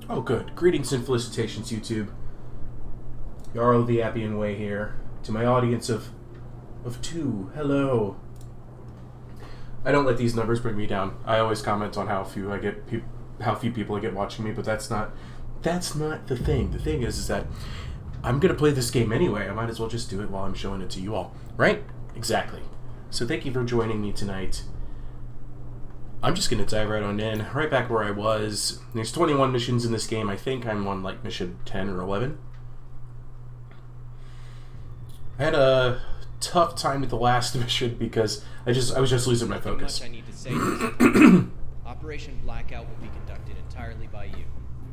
Oh, good. Greetings and felicitations, YouTube. Jarl the Appian Way here. To my audience of two, hello. I don't let these numbers bring me down. I always comment on how few people I get watching me, but that's not the thing. The thing is that I'm gonna play this game anyway. I might as well just do it while I'm showing it to you all, right? Exactly. So thank you for joining me tonight. I'm just going to dive right on in, right back where I was. There's 21 missions in this game. I think I'm on like mission 10 or 11. I had a tough time with the last mission because I was just losing my focus. Much I need to say to Operation Blackout will be conducted entirely by you.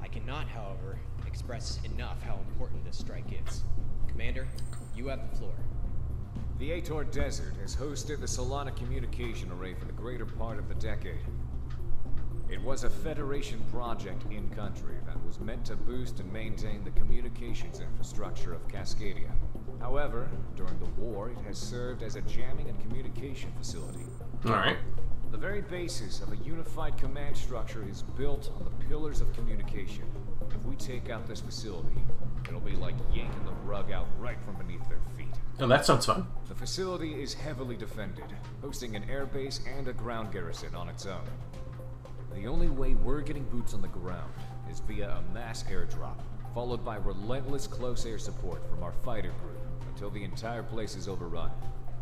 I cannot, however, express enough how important this strike is. Commander, you have the floor. The Ator Desert has hosted the Solana communication array for the greater part of the decade. It was a Federation project in-country that was meant to boost and maintain the communications infrastructure of Cascadia. However, during the war, it has served as a jamming and communication facility. Alright. The very basis of a unified command structure is built on the pillars of communication. If we take out this facility, it'll be like yanking the rug out right from beneath their feet. Oh, that sounds fun. The facility is heavily defended, hosting an airbase and a ground garrison on its own. The only way we're getting boots on the ground is via a mass airdrop, followed by relentless close air support from our fighter group until the entire place is overrun.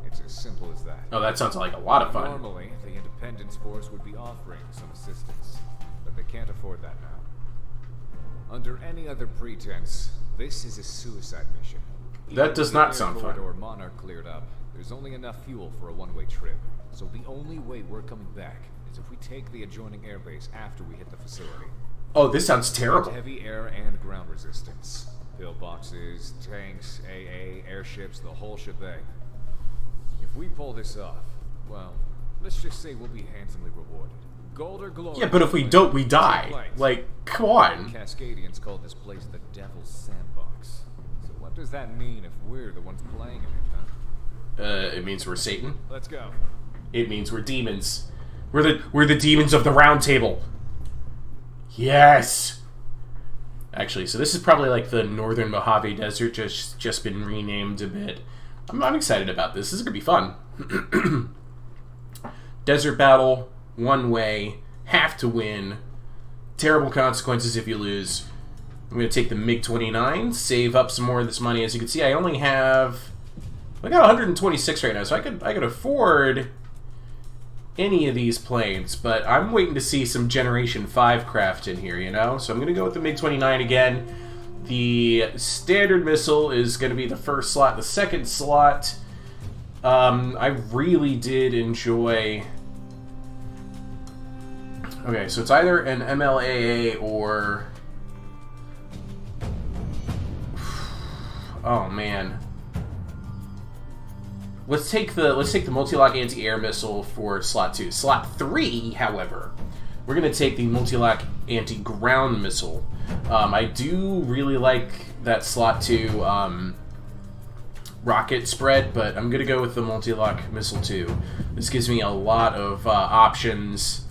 It's as simple as that. Oh, that sounds like a lot of fun. Normally, the Independence Force would be offering some assistance, but they can't afford that now. Under any other pretense, this is a suicide mission. That does not sound fun. Or Monarch cleared up. There's only enough fuel for a one-way trip. So the only way we're coming back is if we take the adjoining airbase after we hit the facility. Oh, this sounds terrible. Heavy air and ground resistance. Pillboxes, tanks, AA, airships, the whole shebang. If we pull this off, well, let's just say we'll be handsomely rewarded. Gold or glory. Yeah, but if we don't, we die. Like, come on. Cascadians called this place the Devil's Sandbox. So what does that mean if we're the ones playing in it, huh? It means we're Satan. Let's go. It means we're demons. We're the demons of the round table. Yes. Actually, so this is probably like the Northern Mojave Desert, just been renamed a bit. I'm excited about this. This is gonna be fun. Desert battle, one way, have to win. Terrible consequences if you lose. I'm gonna take the MiG-29, save up some more of this money. As you can see, I got 126 right now, so I could afford any of these planes, but I'm waiting to see some Generation 5 craft in here, you know? So I'm gonna go with the MiG-29 again. The standard missile is going to be the first slot. The second slot, I really did enjoy... Okay, so it's either an MLAA or... Oh, man. Let's take the multi-lock anti-air missile for slot 2. Slot 3, however, we're going to take the multi-lock anti-ground missile. I do really like that slot 2 rocket spread, but I'm going to go with the multi-lock missile 2. This gives me a lot of options.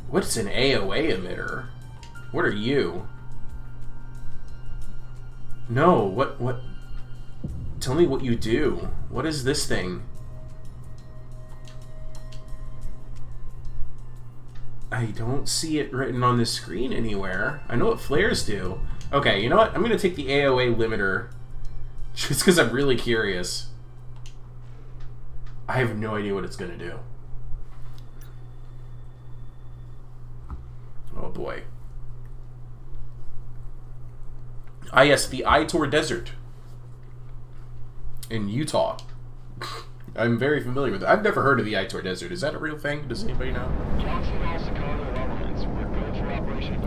What's an AOA emitter? What are you? No, what? Tell me what you do. What is this thing? I don't see it written on the screen anywhere. I know what flares do. Okay, you know what? I'm going to take the AOA limiter just because I'm really curious. I have no idea what it's going to do. Oh boy. Ah yes, the Ator Desert in Utah. I'm very familiar with it. I've never heard of the Ator Desert. Is that a real thing? Does anybody know?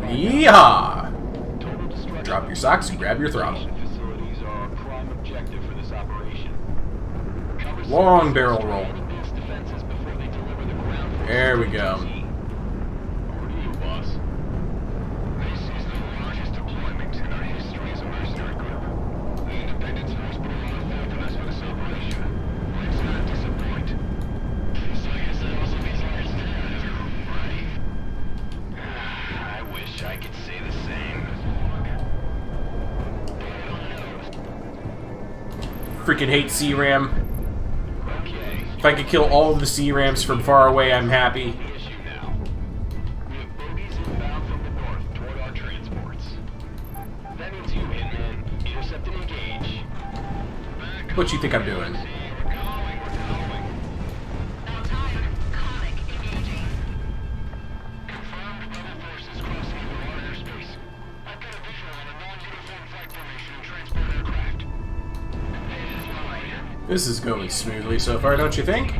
Yeehaw! Drop your socks and grab your throttle. Long barrel roll. There we go. I could say the same. freaking hate C-RAM. If I could kill all of the C-RAMs from far away, I'm happy. What you think I'm doing? This is going smoothly so far, don't you think?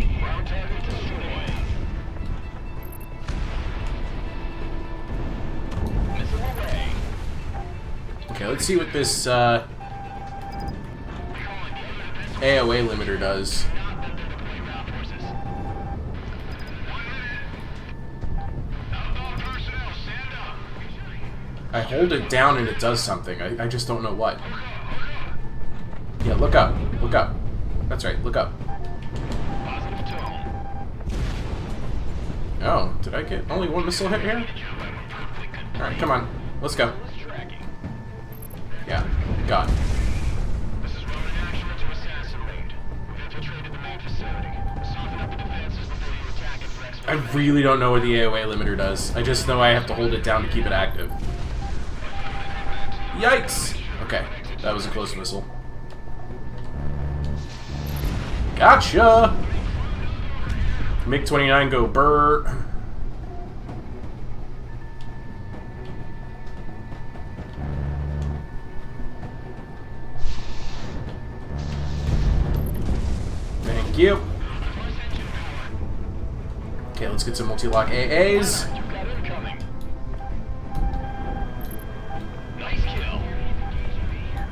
Okay, let's see what this AOA limiter does. I hold it down and it does something. I just don't know what. Yeah, look up. Look up. That's right, look up. Oh, did I get only one missile hit here? Alright, come on. Let's go. Yeah, got it. I really don't know what the AOA limiter does. I just know I have to hold it down to keep it active. Yikes! Okay, that was a close missile. Gotcha! MiG-29 go burr. Thank you. Okay, let's get some multi-lock AAs.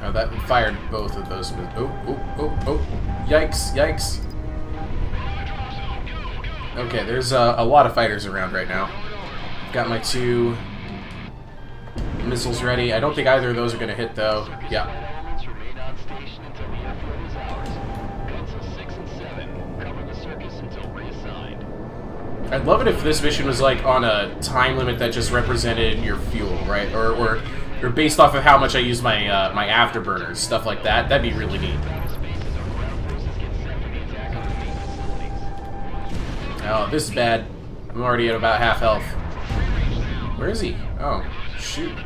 Oh, that fired both of those. Oh. Yikes, yikes. Okay, there's a lot of fighters around right now. Got my 2 missiles ready. I don't think either of those are going to hit, though. Yeah. I'd love it if this mission was like on a time limit that just represented your fuel, right? Or based off of how much I use my my afterburners, stuff like that. That'd be really neat. Oh, this is bad. I'm already at about half health. Where is he? Oh, shoot.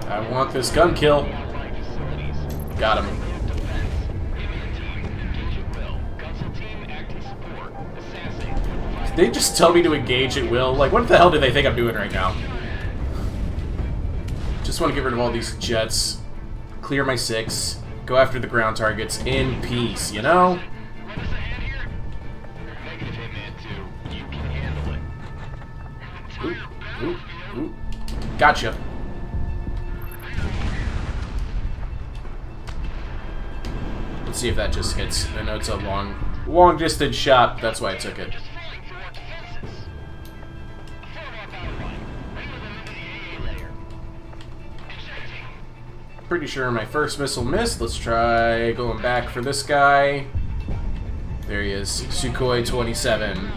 I want this gun kill. Got him. Did they just tell me to engage at will? Like, what the hell do they think I'm doing right now? Just want to get rid of all these jets. Clear my 6. Go after the ground targets in peace, you know? Ooh. Gotcha. Let's see if that just hits. I know it's a long distance shot. That's why I took it. Pretty sure my first missile missed. Let's try going back for this guy. There he is. Sukhoi 27.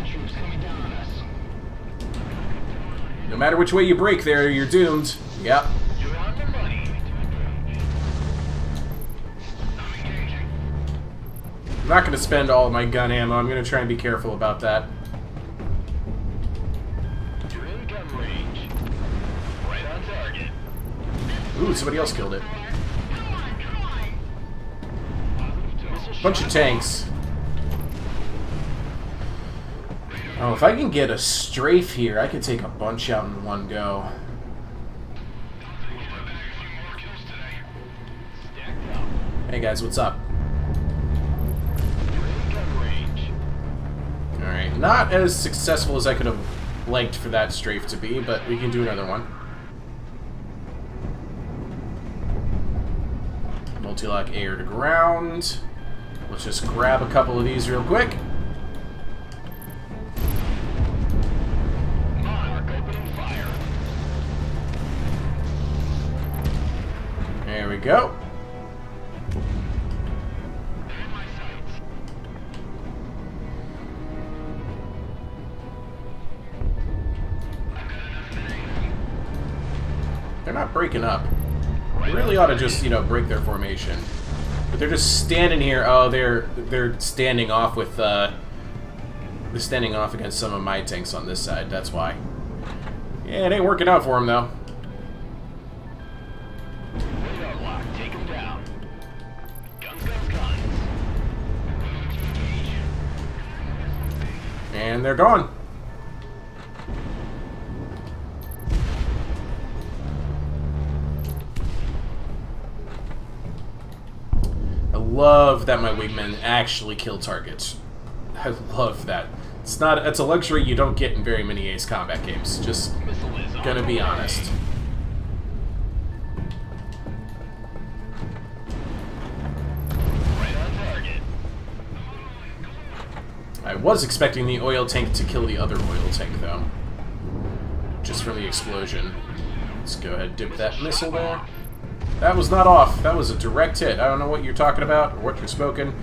No matter which way you break there, you're doomed. Yep. I'm not going to spend all of my gun ammo. I'm going to try and be careful about that. Ooh, somebody else killed it. Bunch of tanks. Oh, if I can get a strafe here, I can take a bunch out in one go. Hey guys, what's up? Alright, not as successful as I could have liked for that strafe to be, but we can do another one. Multi-lock air to ground. Let's just grab a couple of these real quick. There we go. They're not breaking up. They really ought to just, you know, break their formation. But they're just standing here. Oh, they're standing off with they're standing off against some of my tanks on this side. That's why. Yeah, it ain't working out for them though. Take them down. Guns, guns, guns. And they're gone. I love that my wingmen actually kill targets. I love that. It's a luxury you don't get in very many Ace Combat games. Just gonna be honest. Right on target. I was expecting the oil tank to kill the other oil tank, though. Just from the explosion. Let's go ahead and dip that missile there. That was not off. That was a direct hit. I don't know what you're talking about or what you're smoking.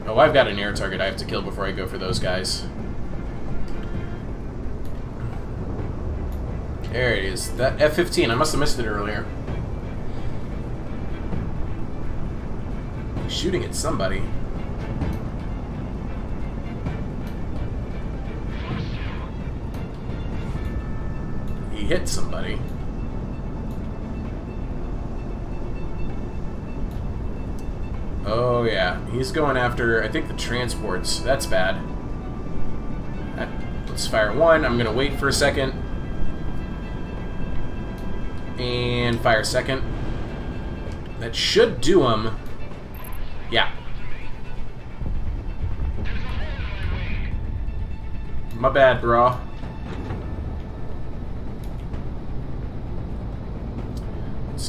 Oh, I've got an air target I have to kill before I go for those guys. There it is. That F-15. I must have missed it earlier. He's shooting at somebody. He hit somebody. Oh yeah, he's going after, I think, the transports. That's bad. Let's fire one. I'm gonna wait for a second. And fire second. That should do him. Yeah. My bad, bro.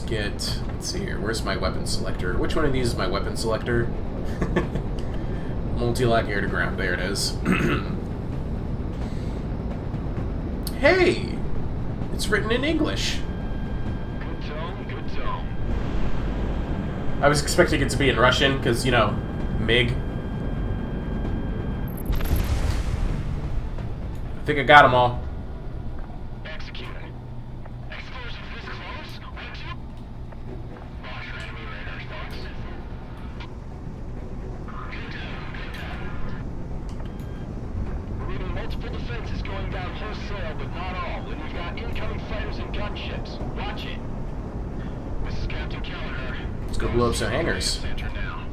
Let's see here. Where's my weapon selector? Which one of these is my weapon selector? Multi-lock air to ground. There it is. Hey! It's written in English. Good tone, good tone. I was expecting it to be in Russian, because, you know, MiG. I think I got them all. Executed. Explosion this close? Went to? Roger, enemy radar, folks. Good down, good down. We're reading multiple defenses going down wholesale, but not all. And we've got incoming fighters and gunships. Watch it. This is Captain Keller. Let's go blow up some hangars. Center now.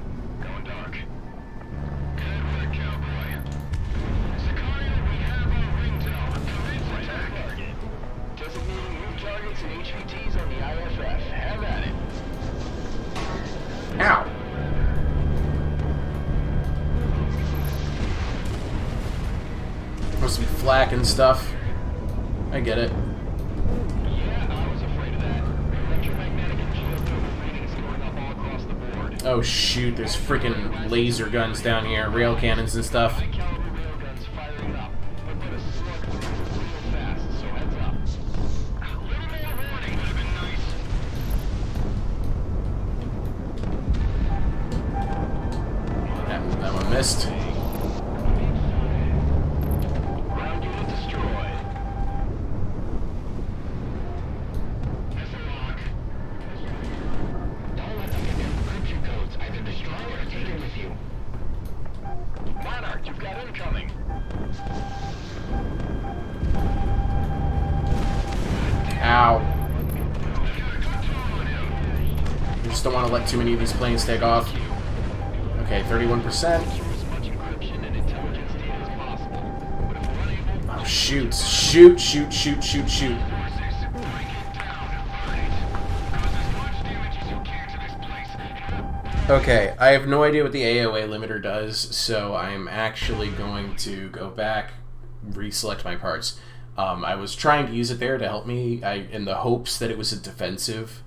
Going dark. Good work, cowboy. Sicario, we have our ringtone. Commence attack. Target. Designating new targets and HVTs on the IFF. Have at it. Ow. Supposed to be flak and stuff. I get it. Yeah, I was afraid of that. Electromagnetic and geothermal readings going up all across the board. Oh shoot, there's freaking laser guns down here, rail cannons and stuff. High caliber railguns firing up. But a slug moves real fast, so heads up. A little more warning would have been nice. That one missed. Ground unit destroyed. Missile lock. Don't let them get their encryption codes. Either destroy it or take it with you. Monarch, you've got incoming. Ow. I just don't want to let too many of these planes take off. Okay, 31%. As much encryption and intelligence data as possible. But if we're unable, Oh shoot. Shoot, shoot, shoot, shoot, shoot. forces, break it down and burn it. Cause as much damage as you can to this place. Okay, I have no idea what the AOA limiter does, so I'm actually going to go back, reselect my parts. I was trying to use it there to help me in the hopes that it was a defensive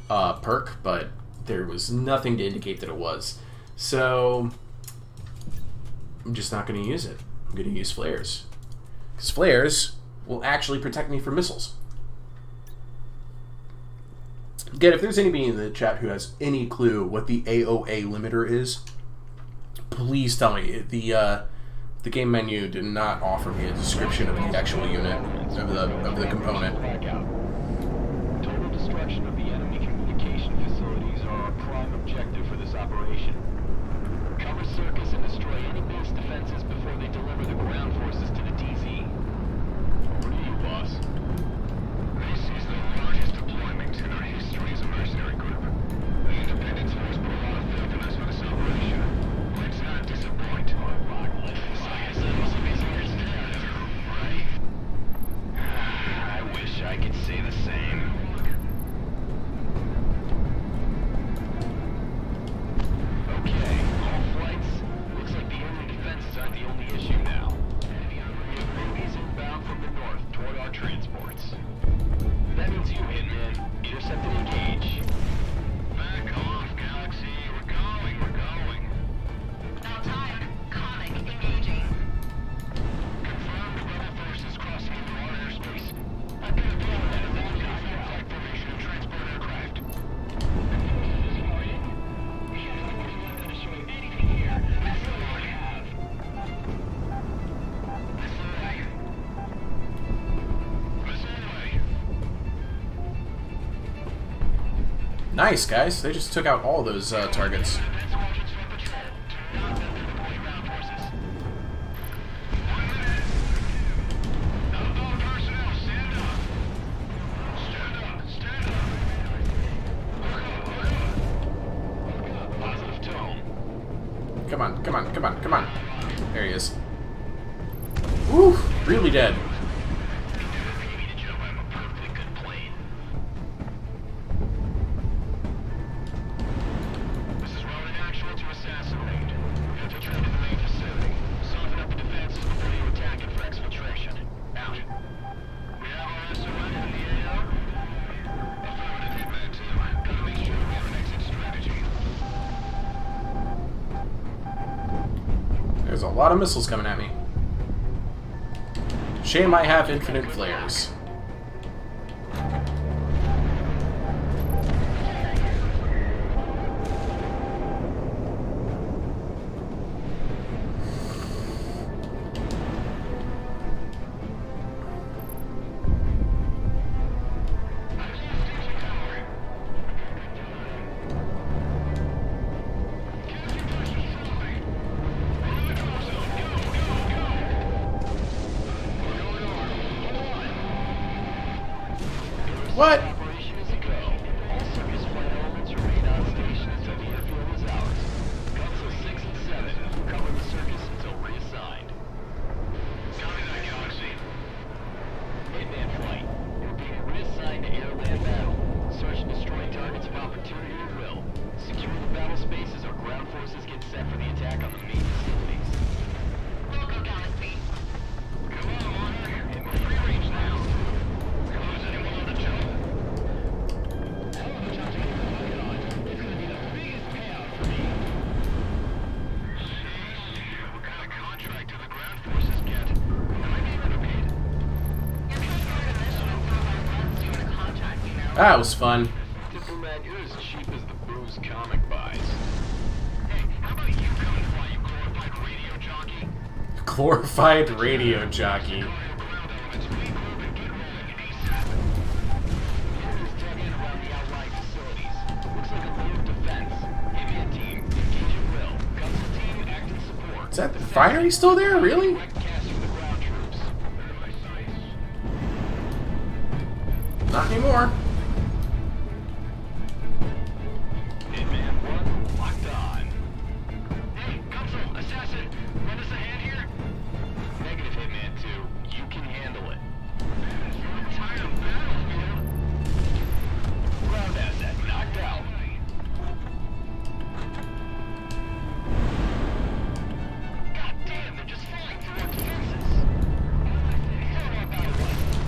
perk, but there was nothing to indicate that it was. So I'm just not going to use it. I'm going to use flares. Because flares will actually protect me from missiles. Again, if there's anybody in the chat who has any clue what the AOA limiter is, please tell me. The game menu did not offer me a description of the actual unit, of the component. Total destruction of the enemy communication facilities are our prime objective for this operation. Cover circus and destroy any base defenses before they deliver the ground forces to the DZ. Over to you, boss. This is the largest deployment in our history as a mercenary group. The Independence Force put a lot of faith in us for this operation. Let's not disappoint. Right? I wish I could say the same. Okay, all flights. Looks like the enemy defenses aren't the only issue now. We have bogies inbound from the north toward our transports. That means you, Hitman. Intercept and engage. Back off, Galaxy. We're going. About time. Comic engaging. Confirmed rebel forces crossing into our airspace. I've been deployed at a flight formation of transport aircraft. Nice, guys. They just took out all those targets. Come on. There he is. Woo! Really dead. This is Roman actual to assassinate. We have to return to the main facility. Soften up the defenses before you attack it for exfiltration. Out. We have our SOS in the AO? Affirmative, Hitman 2. Gotta make sure we have an exit strategy. There's a lot of missiles coming at me. Shame I have infinite flares. What? Operation is a go. All circus flight elements remain on station until the airfield is ours. Guns 6 and 7. Cover the circus until reassigned. Copy that, Galaxy. Hitman flight. You're being reassigned to air-land battle. Search and destroy targets of opportunity at will. Secure the battle space as our ground forces get set for the attack on the main facilities. Go, Galaxy. Come on, Monarch. In free range now. Close anyone on the jump. What kind of contract do the ground forces get? Am I being underpaid? That was fun. Diplomat, you're as cheap as the booze comic buys. Hey, how about you come and fly, you glorified radio jockey? Glorified radio jockey. Ground elements, regroup and get rolling ASAP. Enemies dug in around the outlying facilities. Looks like a layered defense. Hitman team, engage at will. Gunsel team, act in support. Is that the refinery still there? Really? Direct cast for the ground troops. Not anymore. Hitman 1, locked on. Hey, Gunsel, assassin, lend us a hand here? Negative, Hitman 2. You can handle it. I'm tired of battlefield. Ground asset, knocked out. God damn, they're just falling through our defenses.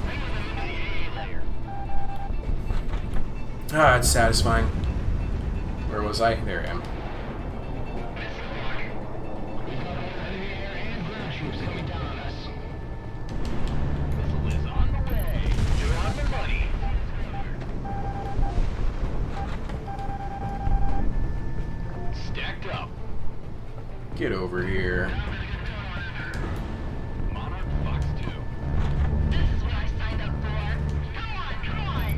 Bring them into the AA layer. Ah, it's satisfying. Where was I? There I am. Get over here. Monarch Fox 2. This is what I signed up for. Come on, come on.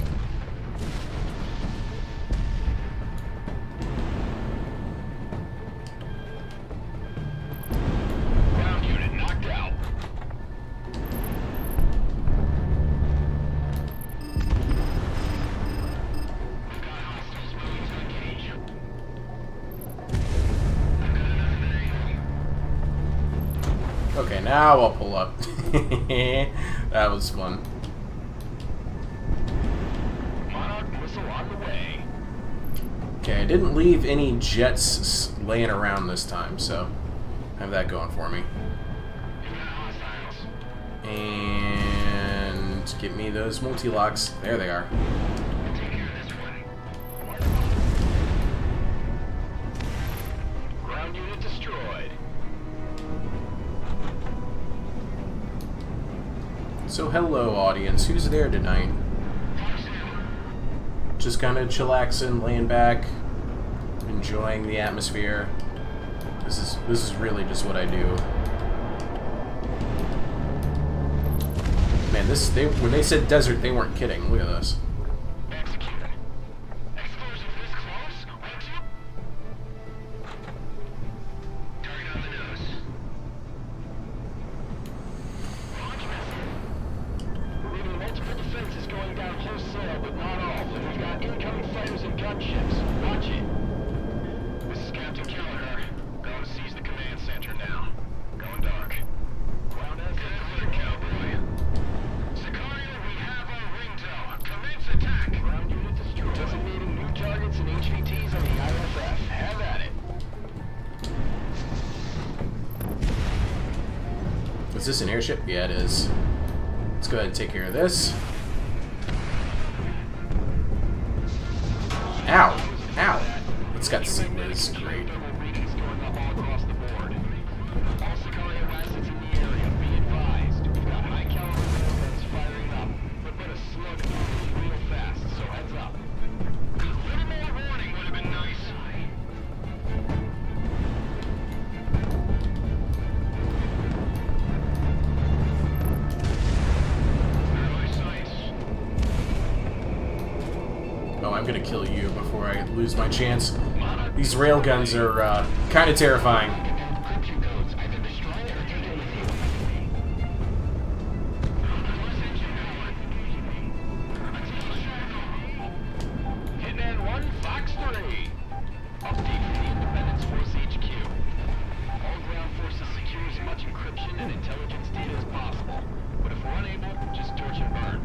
Ground unit knocked out. We've got hostiles moving to engage. I've got enough there. Okay, now I'll pull up. That was fun. Monarch missile on the way. Okay, I didn't leave any jets laying around this time, so I have that going for me. We've got hostiles. And get me those multi-locks. There they are. We'll take care of this one. Ground unit destroyed. So hello, audience. Who's there tonight? Just kind of chillaxing, laying back, enjoying the atmosphere. This is really just what I do. Man, when they said desert, they weren't kidding. Look at this. Executed. Explosion this close? Won't you? Target on the nose. Launch missile. We're leaving multiple defenses going down wholesale, but not all. And we've got incoming fighters and gunships. Watch it. This is Captain Callagher. Going to seize the command center now. Going dark. Ground as clear, cowboy. Sicario, we have our ringtail. Commence attack. Ground unit destroyed. Designating new targets and HVTs on the IFF. Have at it. Is this an airship? Yeah, it is. Let's go ahead and take care of this. Ow! Ow! It's got C-Wiz. Great. Thermal readings going up all across the board. All Sicario assets in the area, be advised. We've got high caliber railguns firing up, but a slug moving real fast, so heads up. A little more warning would have been nice. Early sights. Oh, I'm gonna kill you before I lose my chance. These railguns are kind of terrifying. Encryption codes, either destroy it or take it with you. Hitman 1, Fox 3. Update from the Independence Force HQ. All ground forces secure as much encryption and intelligence data as possible. But if we're unable, just torch and burn.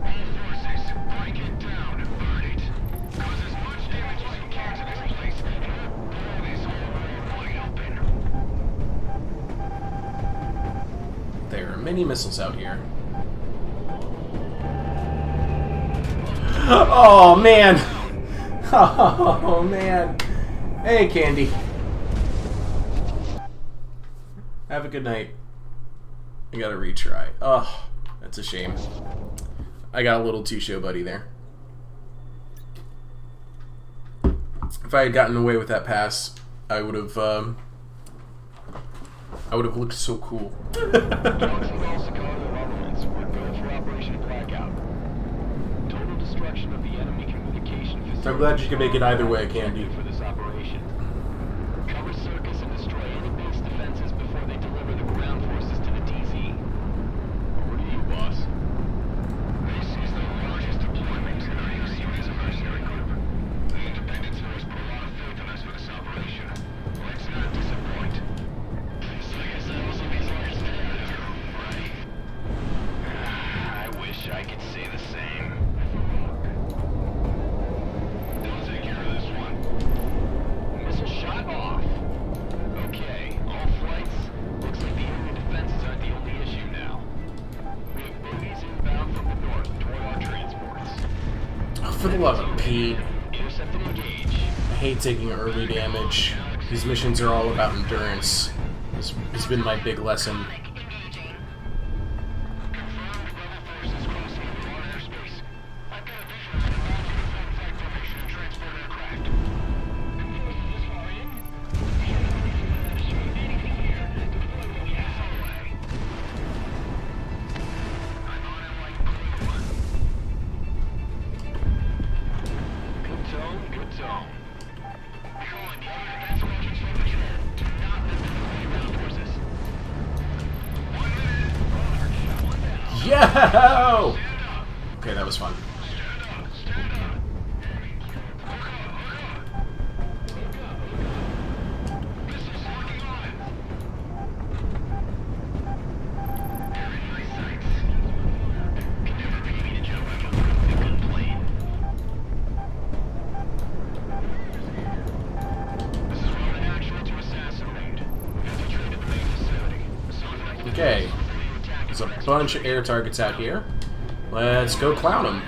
All forces, break it down and burn it. Cause as much damage as you can to this place, and we'll blow this whole world wide open. There are many missiles out here. Oh, man! Oh, man. Hey, Candy. Have a good night. I gotta retry. Oh, that's a shame. I got a little two-show buddy there. If I had gotten away with that pass, I would have looked so cool. Dogs and all Sicario elements, we're go for Operation Blackout. Total destruction of the enemy communication facility. I'm glad you can make it either way, Candy. For this operation. Cover circus and destroy any base defenses before they deliver the ground forces to the DZ. Over to you, boss. This is the largest deployment in our UCV's mercenary group. The Independence Force put a lot of faith in us for this operation. Let's not disappoint. So I guess that also means ours too, right? I wish I could say the same. Don't take care of this one. Missile shot off. Okay, all flights. Looks like the area defenses aren't the only issue now. We have bogies inbound from the north toward our transports. Oh, for the love of Pete. Intercept and engage. I hate taking early damage. These missions are all about endurance. This has been my big lesson. Engaging. Confirmed rebel forces crossing into our airspace. I've got a visual on a non-uniform flight formation and transport aircraft. Yo! Okay, that was fun. Okay, there's a bunch of air targets out here. Let's go clown them.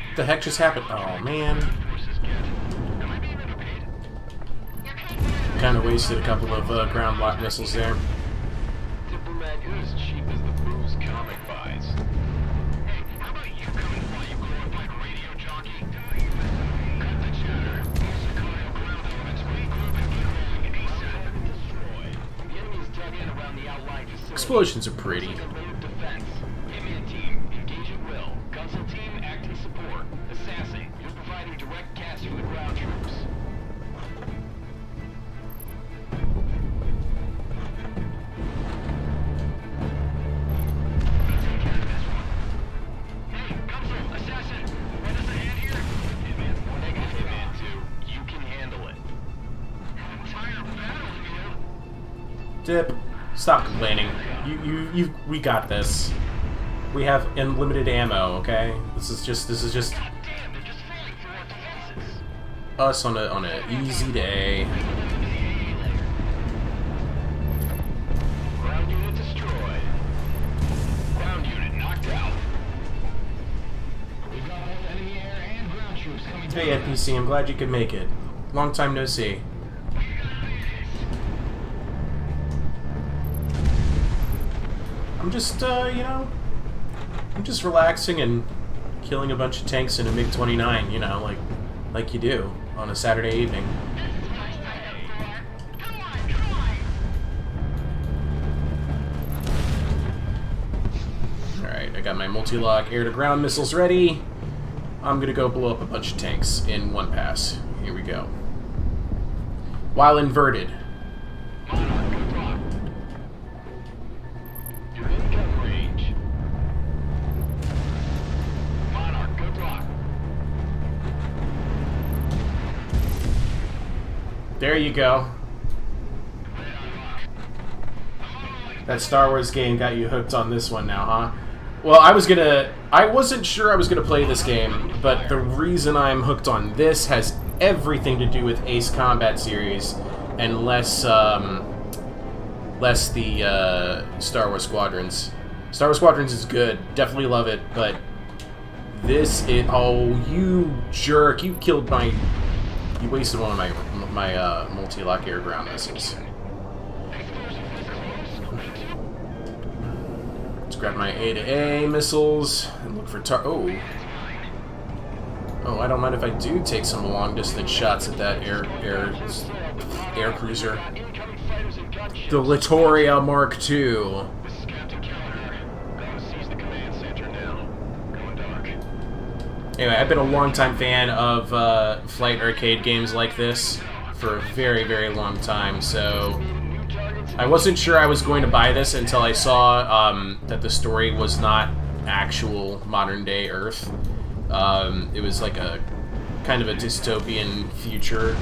What the heck just happened? Oh man. Kind of wasted a couple of ground lock missiles there. Diplomat, you're as cheap as the booze comic buys. Hey, how about you come and fly, you glorified radio jockey? Cut the chatter. Sicario ground elements regroup and get rolling ASAP. Destroy. The enemy is dug in around the outlying facility. Explosions are pretty. Defense. Give me a team. Engage at will. Gunsel team, act in support. Assassin, you're providing direct gas for the ground troops. Hey, Gunsel, assassin, lend us a hand here. Hitman 1, negative Hitman 2. You can handle it. An entire battlefield? Dip, stop complaining. We got this. We have unlimited ammo, okay? This is just Damn, they're just falling through our defenses. us on a easy day. Ground unit destroyed. Ground unit knocked out. We've got both enemy air and ground troops coming Hey NPC, I'm glad you could make it. Long time no see. I'm just, I'm just relaxing and killing a bunch of tanks in a MiG-29, you know, like you do on a Saturday evening. This is what I signed up for. Come on, come on. Alright, I got my multi-lock air-to-ground missiles ready. I'm gonna go blow up a bunch of tanks in one pass. Here we go. While inverted. Monarch, good luck. You're in gun range. Monarch, good luck. There you go. That Star Wars game got you hooked on this one now, huh? Well, I wasn't sure I was gonna play this game, but the reason I'm hooked on this has everything to do with Ace Combat series, and less the Star Wars Squadrons. Star Wars Squadrons is good, definitely love it, but this is, oh, you jerk, you wasted one of my multi-lock air ground missiles. Let's grab my A-to-A missiles and look for Oh, I don't mind if I do take some long-distance shots at that air cruiser. The Littoria Mark II. This is Captain Keller. Going to seize the command center now. Going dark. Anyway, I've been a longtime fan of flight arcade games like this. for a very, very long time, so I wasn't sure I was going to buy this until I saw that the story was not actual modern-day Earth. It was like a kind of a dystopian future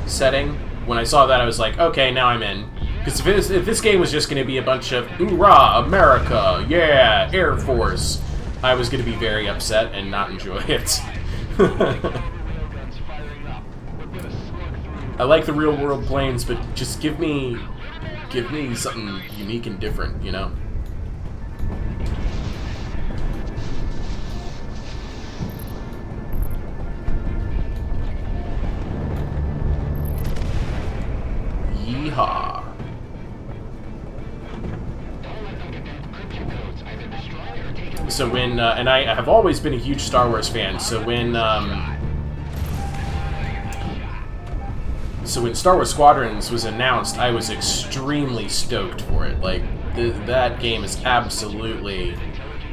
setting. When I saw that, I was like, okay, now I'm in. Because if this game was just going to be a bunch of, hoorah, America, yeah, Air Force, I was going to be very upset and not enjoy it. I like the real-world planes, but just give me something unique and different, you know? Yeehaw. So when, and I have always been a huge Star Wars fan, so when Star Wars Squadrons was announced, I was extremely stoked for it. Like, that game is absolutely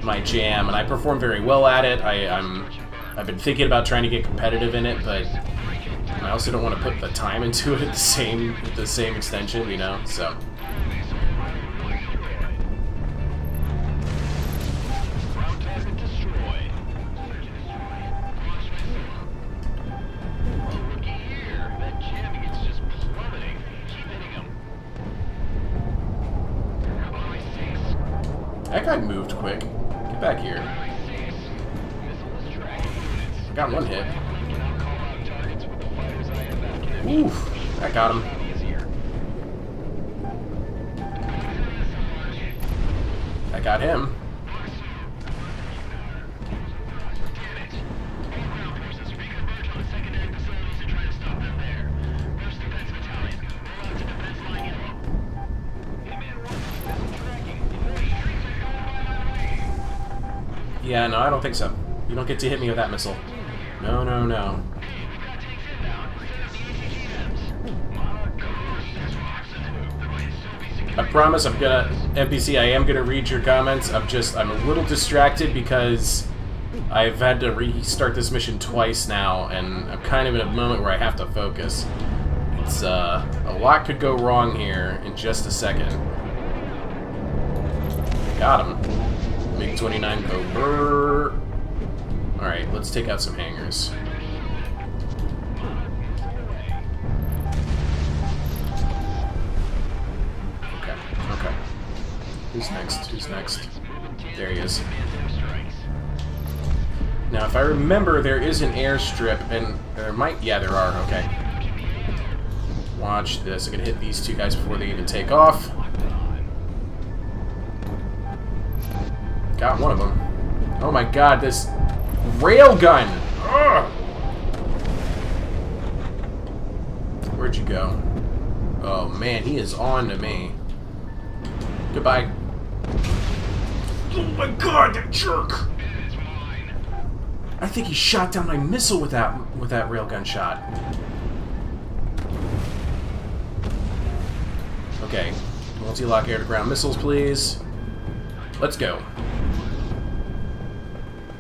my jam, and I perform very well at it. I've been thinking about trying to get competitive in it, but I also don't want to put the time into it at the same extension, you know, so. That guy moved quick. Get back here. I got one hit. Oof, that got him. I got him. Yeah, no, I don't think so. You don't get to hit me with that missile. No, no, no. I promise I'm gonna... NPC, I am gonna read your comments. I'm a little distracted because I've had to restart this mission twice now, and I'm kind of in a moment where I have to focus. It's, a lot could go wrong here in just a second. Got him. MiG-29 go brrr. Alright, let's take out some hangars. Okay. Who's next? Who's next? There he is. Now, if I remember, there is an airstrip, and there might... Yeah, there are. Okay. Watch this. I'm gonna hit these two guys before they even take off. Got one of them. Oh my god, this railgun! Ugh! Where'd you go? Oh man, he is on to me. Goodbye. Oh my god, that jerk! I think he shot down my missile with that railgun shot. Okay, multi-lock air-to-ground missiles, please. Let's go.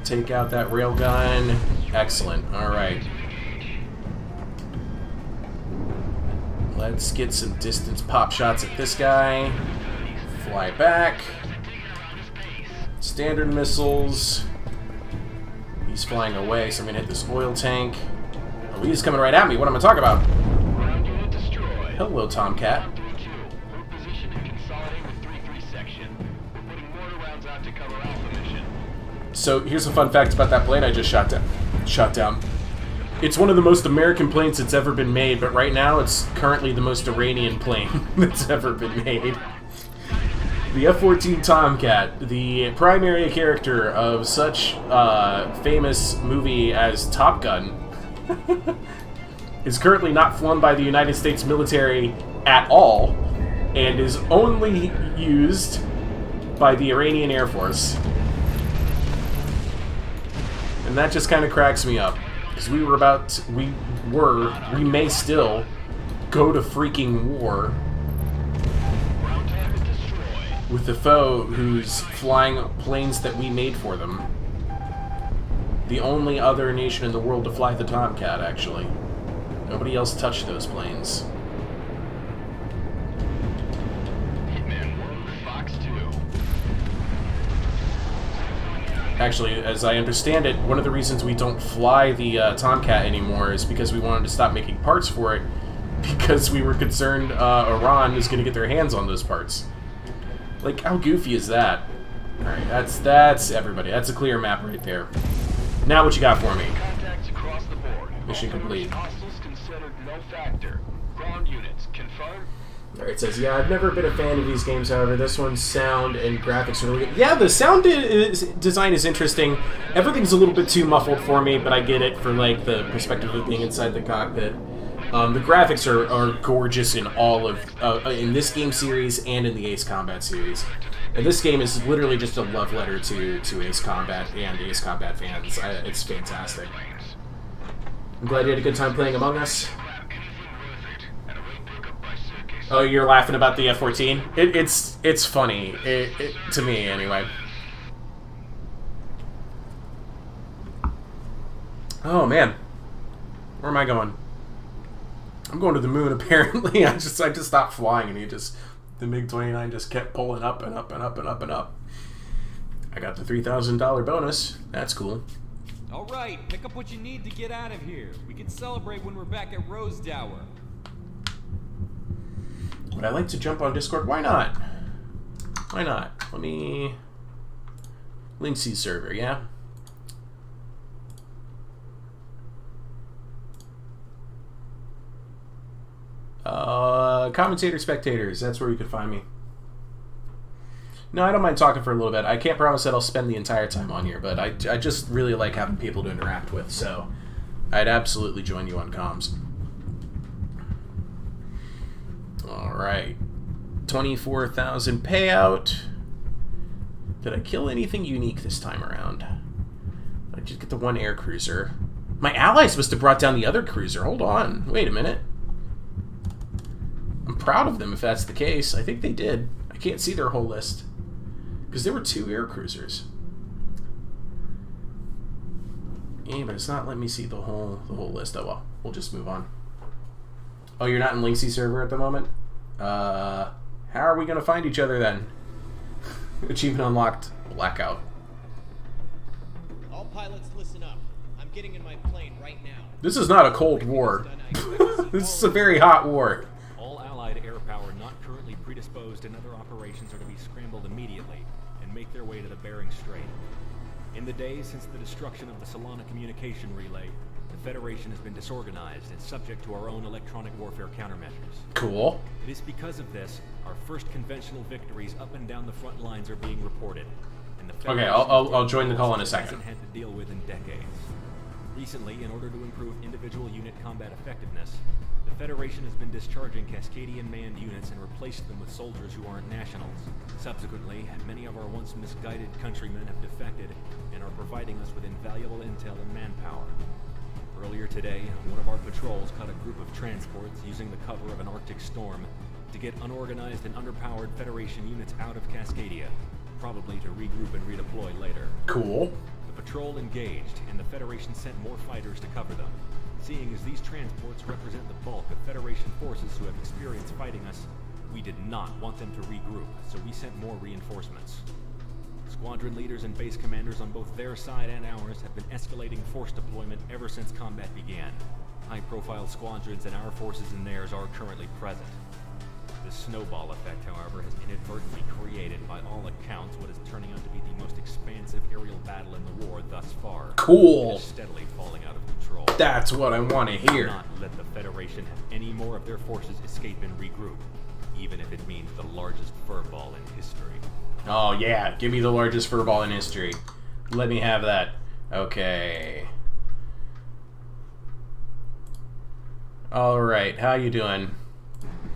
Take out that railgun. Excellent. Alright. Let's get some distance pop shots at this guy. Fly back. Standard missiles. He's flying away, so I'm going to hit this oil tank. Oh, he's coming right at me. What am I talking about? Hello, Tomcat. So here's a fun fact about that plane I just shot down. It's one of the most American planes that's ever been made, but right now it's currently the most Iranian plane that's ever been made. The F-14 Tomcat, the primary character of such famous movie as Top Gun, is currently not flown by the United States military at all, and is only used by the Iranian Air Force. And that just kind of cracks me up. Because we may still go to freaking war with the foe who's flying planes that we made for them. The only other nation in the world to fly the Tomcat, actually. Nobody else touched those planes. Hitman 1, Fox 2. Actually, as I understand it, one of the reasons we don't fly the Tomcat anymore is because we wanted to stop making parts for it, because we were concerned Iran was going to get their hands on those parts. Like, how goofy is that? Alright, that's everybody. That's a clear map right there. Now what you got for me? Contacts across the board. Mission complete. Hostiles considered no factor. Ground units, confirm? Alright, it says, yeah, I've never been a fan of these games, however, this one's sound and graphics are really good. Yeah, the sound design is interesting. Everything's a little bit too muffled for me, but I get it for, like, the perspective of being inside the cockpit. The graphics are gorgeous in all of, in this game series and in the Ace Combat series. And this game is literally just a love letter to Ace Combat and Ace Combat fans. It's fantastic. I'm glad you had a good time playing Among Us. Oh, you're laughing about the F-14? It's funny, to me anyway. Oh man, where am I going? I'm going to the moon. Apparently, I just stopped flying, and the MiG-29 just kept pulling up and up and up and up and up. I got the $3,000 bonus. That's cool. All right, pick up what you need to get out of here. We can celebrate when we're back at Rose Tower. Would I like to jump on Discord? Why not? Why not? Let me... Linksy server, yeah? Commentator spectators, that's where you can find me. No, I don't mind talking for a little bit. I can't promise that I'll spend the entire time on here, but I just really like having people to interact with, so I'd absolutely join you on comms. Alright. 24,000 payout. Did I kill anything unique this time around? I just get the one air cruiser. My allies must have brought down the other cruiser. Hold on. Wait a minute. I'm proud of them if that's the case. I think they did. I can't see their whole list. Because there were 2 air cruisers. Yeah, but it's not letting me see the whole list. Oh well. We'll just move on. Oh, you're not in Linksy server at the moment? How are we gonna find each other then? Achievement unlocked. Blackout. All pilots, listen up. I'm getting in my plane right now. This is not a Cold War. This is a very hot war. All Allied air power not currently predisposed in other operations are to be scrambled immediately and make their way to the Bering Strait. In the days since the destruction of the Solana communication relay, the Federation has been disorganized and subject to our own electronic warfare countermeasures. Cool. It is because of this, our first conventional victories up and down the front lines are being reported. And the Okay, I'll join the call in a second. Hasn't had to deal with in decades. Recently, in order to improve individual unit combat effectiveness, the Federation has been discharging Cascadian manned units and replaced them with soldiers who aren't nationals. Subsequently, many of our once misguided countrymen have defected and are providing us with invaluable intel and manpower. Earlier today, one of our patrols caught a group of transports using the cover of an Arctic storm to get unorganized and underpowered Federation units out of Cascadia, probably to regroup and redeploy later. Cool. The patrol engaged, and the Federation sent more fighters to cover them. Seeing as these transports represent the bulk of Federation forces who have experience fighting us, we did not want them to regroup, so we sent more reinforcements. Squadron leaders and base commanders on both their side and ours have been escalating force deployment ever since combat began. High-profile squadrons and our forces and theirs are currently present. The snowball effect, however, has inadvertently created, by all accounts, what is turning out to be the most expansive aerial battle in the war thus far. Cool. It is steadily falling out of control. That's what I want to hear. Do not let the Federation have any more of their forces escape and regroup, even if it means the largest furball in history. Oh yeah, give me the largest furball in history. Let me have that. Okay. Alright, how you doing?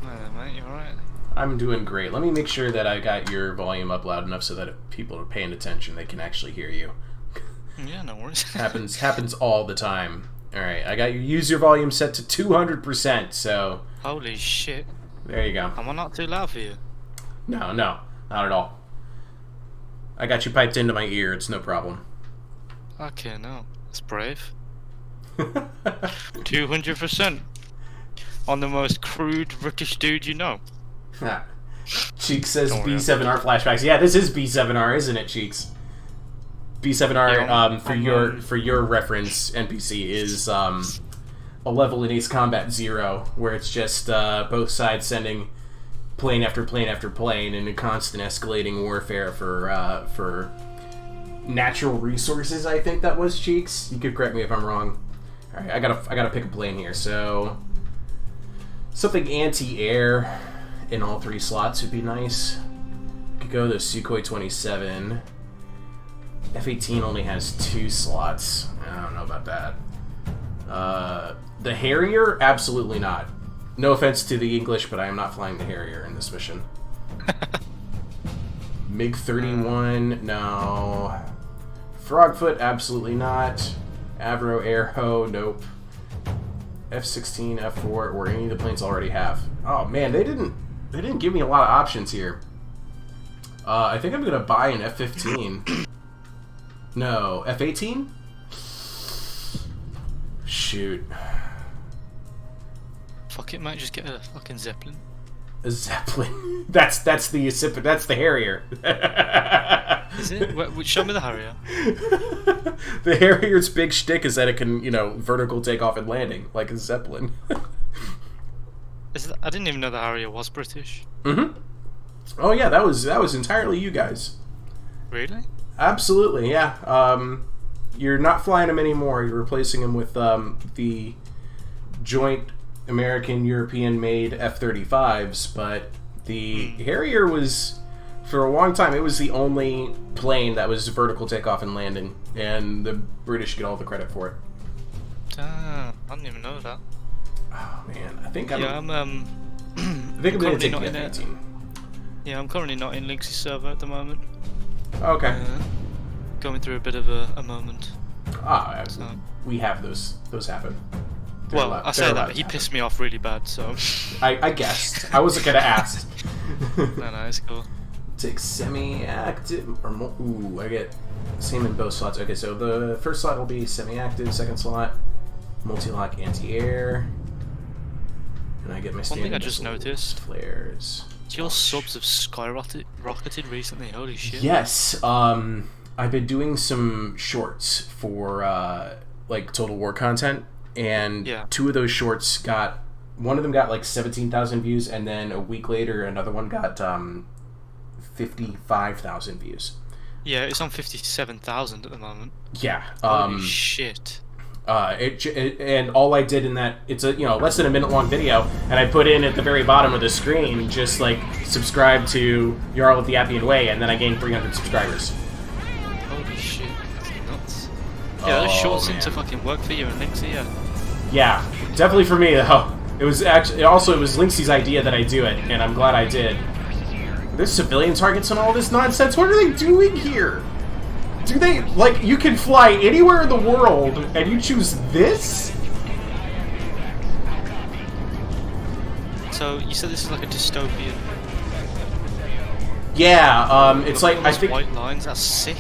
Mate, you alright? I'm doing great. Let me make sure that I got your volume up loud enough so that if people are paying attention, they can actually hear you. Yeah, no worries. happens all the time. Alright, I got your user volume set to 200%, so... Holy shit. There you go. Am I not too loud for you? No, not at all. I got you piped into my ear, it's no problem. Okay, no. That's brave. 200%. on the most crude British dude you know. Cheeks says Don't worry. B7R flashbacks. Yeah, this is B7R, isn't it, Cheeks? B7R, Yeah, for your reference, NPC is a level in Ace Combat 0, where it's just both sides sending plane after plane after plane in a constant escalating warfare for natural resources. I think that was, Cheeks. You could correct me if I'm wrong. All right, I gotta pick a plane here. So something anti-air in all 3 slots would be nice. Could go to Sukhoi 27. F-18 only has 2 slots. I don't know about that. The Harrier? Absolutely not. No offense to the English, but I am not flying the Harrier in this mission. MiG-31? No. Frogfoot? Absolutely not. Avro Airho? Nope. F-16, F-4, or any of the planes I already have. Oh man, they didn't give me a lot of options here. I think I'm gonna buy an F-15. No, F-18? Shoot. Fuck it, mate. Just get a fucking Zeppelin. A Zeppelin. That's the Harrier. Is it? Show me the Harrier. The Harrier's big shtick is that it can, vertical takeoff and landing like a Zeppelin. I didn't even know the Harrier was British. Mm-hmm. Oh yeah, that was entirely you guys. Really? Absolutely, yeah. You're not flying them anymore. You're replacing them with the joint American-European-made F-35s, but the Harrier was, for a long time, it was the only plane that was vertical takeoff and landing, and the British get all the credit for it. I didn't even know that. Oh man, I think I'm I'm gonna take the not in F-18. Yeah, I'm currently not in Lynx's server at the moment. Okay. Going through a bit of a moment. So. We have those happen. Well, I say that, he pissed me off really bad, so... I guessed. I wasn't gonna ask. No, it's cool. Take semi-active, or more... Ooh, I get same in both slots. Okay, so the first slot will be semi-active, second slot, multi-lock anti-air, and I get my standard One thing I just noticed. Flares. Your subs have skyrocketed recently, holy shit. Yes, I've been doing some shorts for, Total War content, and 2 of those shorts one of them got like 17,000 views, and then a week later another one got 55,000 views. Yeah, it's on 57,000 at the moment. Yeah. Holy shit. And all I did in that, it's a less than a minute long video, and I put in at the very bottom of the screen just like subscribe to Jarl of the Appian Way, and then I gained 300 subscribers. Holy shit, that's nuts. Yeah, those shorts seem to fucking work for you and Lynxy, yeah. Yeah, definitely for me though. It was Lynxy's idea that I do it, and I'm glad I did. There's civilian targets and all this nonsense. What are they doing here? Do they, you can fly anywhere in the world, and you choose this? So, you said this is like a dystopian... Yeah, it's like, I think... white lines, that's sick.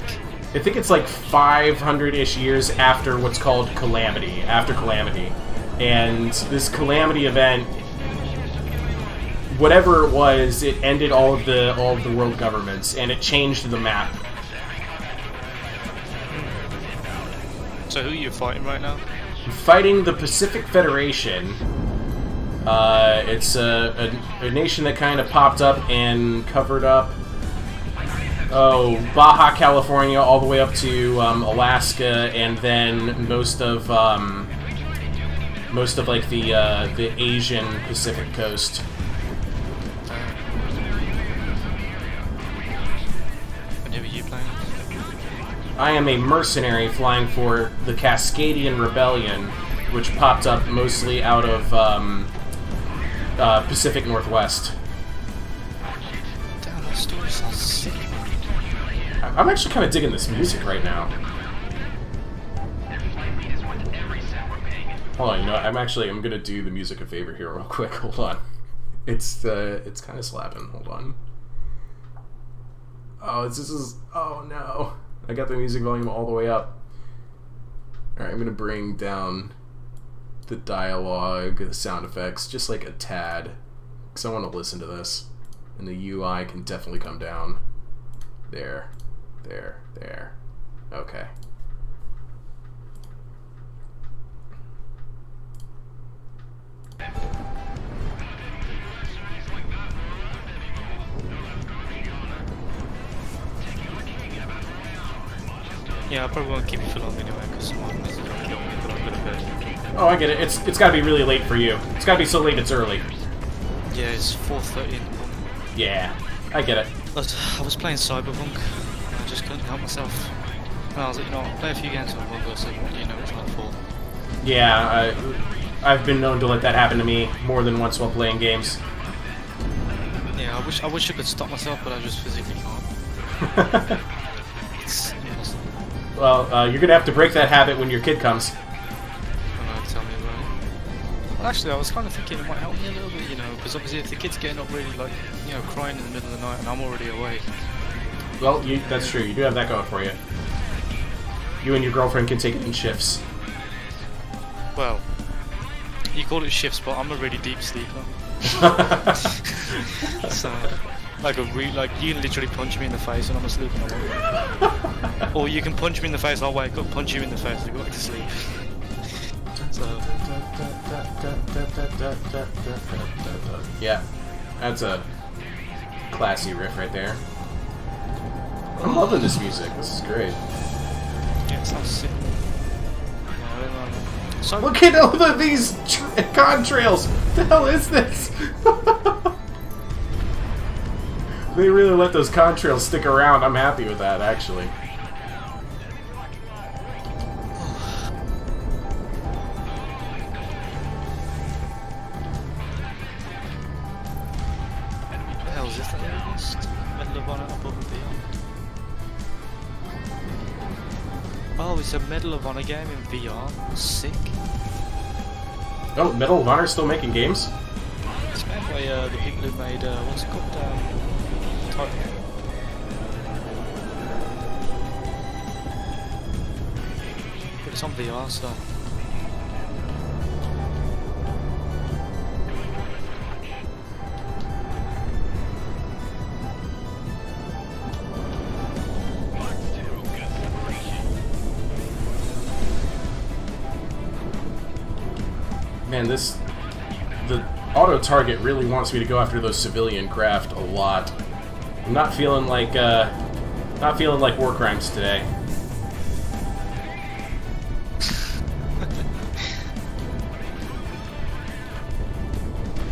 I think it's like 500-ish years after what's called Calamity, And this Calamity event, whatever it was, it ended all of the world governments, and it changed the map. So who are you fighting right now? I'm fighting the Pacific Federation. It's a nation that kind of popped up and covered up Baja California all the way up to Alaska, and then most of like the Asian Pacific coast. And who are you playing? I am a mercenary flying for the Cascadian Rebellion, which popped up mostly out of Pacific Northwest. Damn, that story sounds sick. I'm actually kind of digging this music right now. Hold on, I'm gonna do the music a favor here real quick. Hold on. It's kind of slapping. Hold on. Oh no. I got the music volume all the way up. Alright, I'm gonna bring down the dialogue, the sound effects, just like a tad. Because I want to listen to this. And the UI can definitely come down. There. There. There. Okay. Yeah, I probably won't keep you for long anyway, because someone is going to kill me, but I'm going to bed. Oh, I get it. It's got to be really late for you. It's got to be so late it's early. Yeah, it's 4:30 in the morning. Yeah, I get it. But I was playing Cyberpunk, and I just couldn't help myself. And I was like, you know, I'll play a few games on Cyberpunk, so you know, it's not for. Yeah, I've been known to let that happen to me more than once while playing games. Yeah, I wish I could stop myself, but I just physically can't. It's impossible. Well, you're gonna have to break that habit when your kid comes. I know, tell me about it. Well, actually, I was kind of thinking it might help me a little bit, you know, because obviously if the kid's getting up really, like, you know, crying in the middle of the night and I'm already awake. Well, that's true. You do have that going for you. You and your girlfriend can take it in shifts. Well, you call it shifts, but I'm a really deep sleeper. So, like you can literally punch me in the face and I'm asleep and I'm awake. Or you can punch me in the face, I'll wake up, punch you in the face, and go back to sleep. So. Yeah, that's a classy riff right there. I'm loving this music. This is great. Yeah, it sounds sick. So look at all of these contrails! What the hell is this? They really let those contrails stick around. I'm happy with that, actually. What the hell is this that they released? Medal of Honor above and beyond. Oh, it's a Medal of Honor game in VR. Sick. Oh, Medal of Honor still making games? It's made by the people who made, what's it called? Titan. But it's on VR, so. Man, the auto target really wants me to go after those civilian craft a lot. I'm not feeling like war crimes today.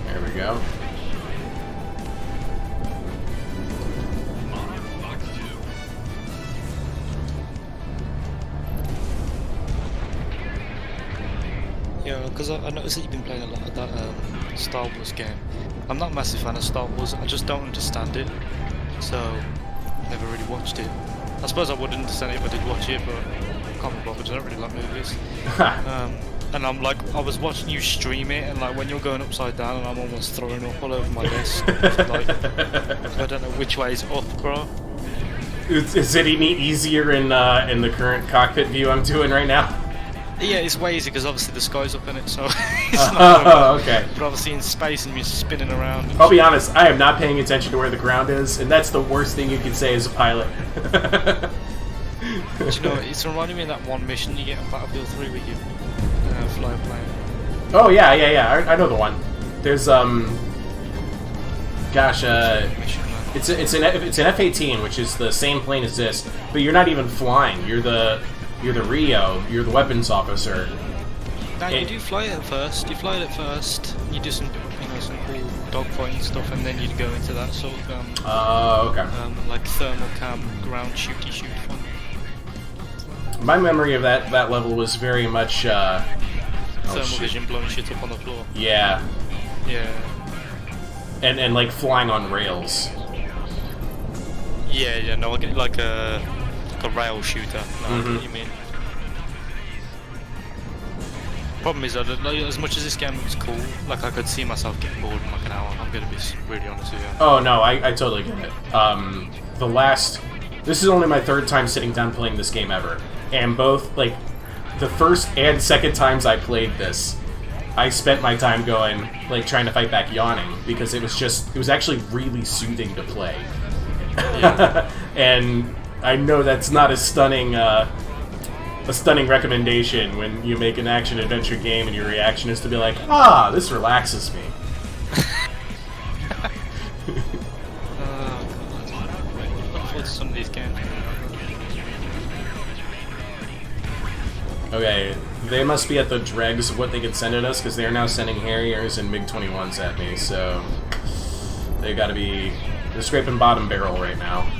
There we go. Yeah, because I noticed that you've been playing a lot of that Star Wars game. I'm not a massive fan of Star Wars, I just don't understand it, so never really watched it. I suppose I would understand it if I did watch it, but I can't be bothered, I don't really like movies. And I'm like, I was watching you stream it, and like when you're going upside down and I'm almost throwing up all over my desk, like, I don't know which way is up, bro. Is it any easier in the current cockpit view I'm doing right now? Yeah, it's way easier because obviously the sky's up in it, so it's not okay. But obviously in space and you're spinning around. I'll be honest, I am not paying attention to where the ground is, and that's the worst thing you can say as a pilot. But you know, it's reminding me of that one mission you get on Battlefield 3 where you fly a plane. Oh yeah, I know the one. There's gosh, it's an F-18, which is the same plane as this, but you're not even flying. You're the Rio. You're the weapons officer. Now you do fly it at first. You fly it at first. You do some, some cool dogfighting stuff, and then you'd go into that sort of okay. like thermal cam ground shooty shoot fun. My memory of that level was very much thermal vision blowing shit up on the floor. Yeah. Yeah. And like flying on rails. Yeah, no, I get like a rail shooter. No, I know what you mean. Problem is, as much as this game was cool, like I could see myself getting bored in like an hour. I'm gonna be really honest with you. Oh no, I totally get it. This is only my third time sitting down playing this game ever, and both like the first and second times I played this, I spent my time going, like, trying to fight back yawning, because it was actually really soothing to play. And I know that's not a stunning recommendation when you make an action-adventure game and your reaction is to be like, ah, this relaxes me. Look forward to some of these games. Okay, they must be at the dregs of what they can send at us, because they're now sending Harriers and MiG-21s at me, so they gotta be... They're scraping bottom barrel right now.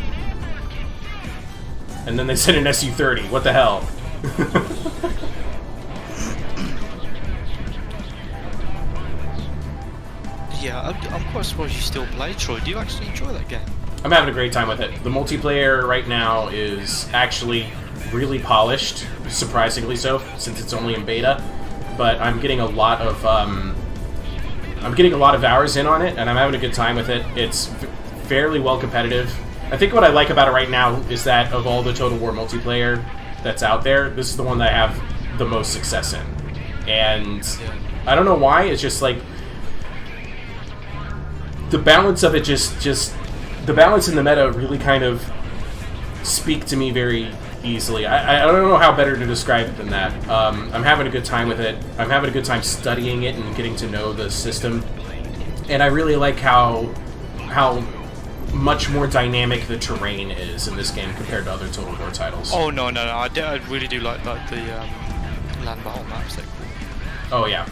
And then they sent an Su-30. What the hell? Yeah, I'm quite surprised you still play, Troy. Do you actually enjoy that game? I'm having a great time with it. The multiplayer right now is actually really polished, surprisingly so, since it's only in beta. But I'm getting a lot of hours in on it, and I'm having a good time with it. It's fairly well competitive. I think what I like about it right now is that of all the Total War multiplayer that's out there, this is the one that I have the most success in. And I don't know why, it's just like the balance of it just the balance in the meta really kind of speak to me very easily. I don't know how better to describe it than that. I'm having a good time with it. I'm having a good time studying it and getting to know the system. And I really like how much more dynamic the terrain is in this game compared to other Total War titles. Oh no! I really do like the land battle maps. Oh yeah,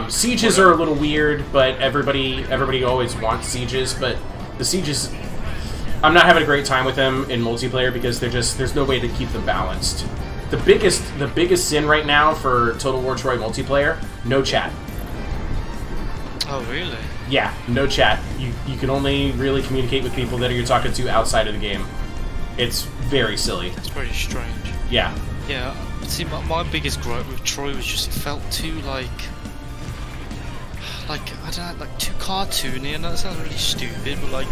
sieges are a little weird, but everybody always wants sieges. But the sieges, I'm not having a great time with them in multiplayer because there's no way to keep them balanced. The biggest sin right now for Total War Troy multiplayer, no chat. Oh really? Yeah, no chat. You can only really communicate with people that you're talking to outside of the game. It's very silly. That's pretty strange. Yeah. Yeah. See, my biggest gripe with Troy was just it felt too like I don't know, like too cartoony. And that sounds really stupid, but like,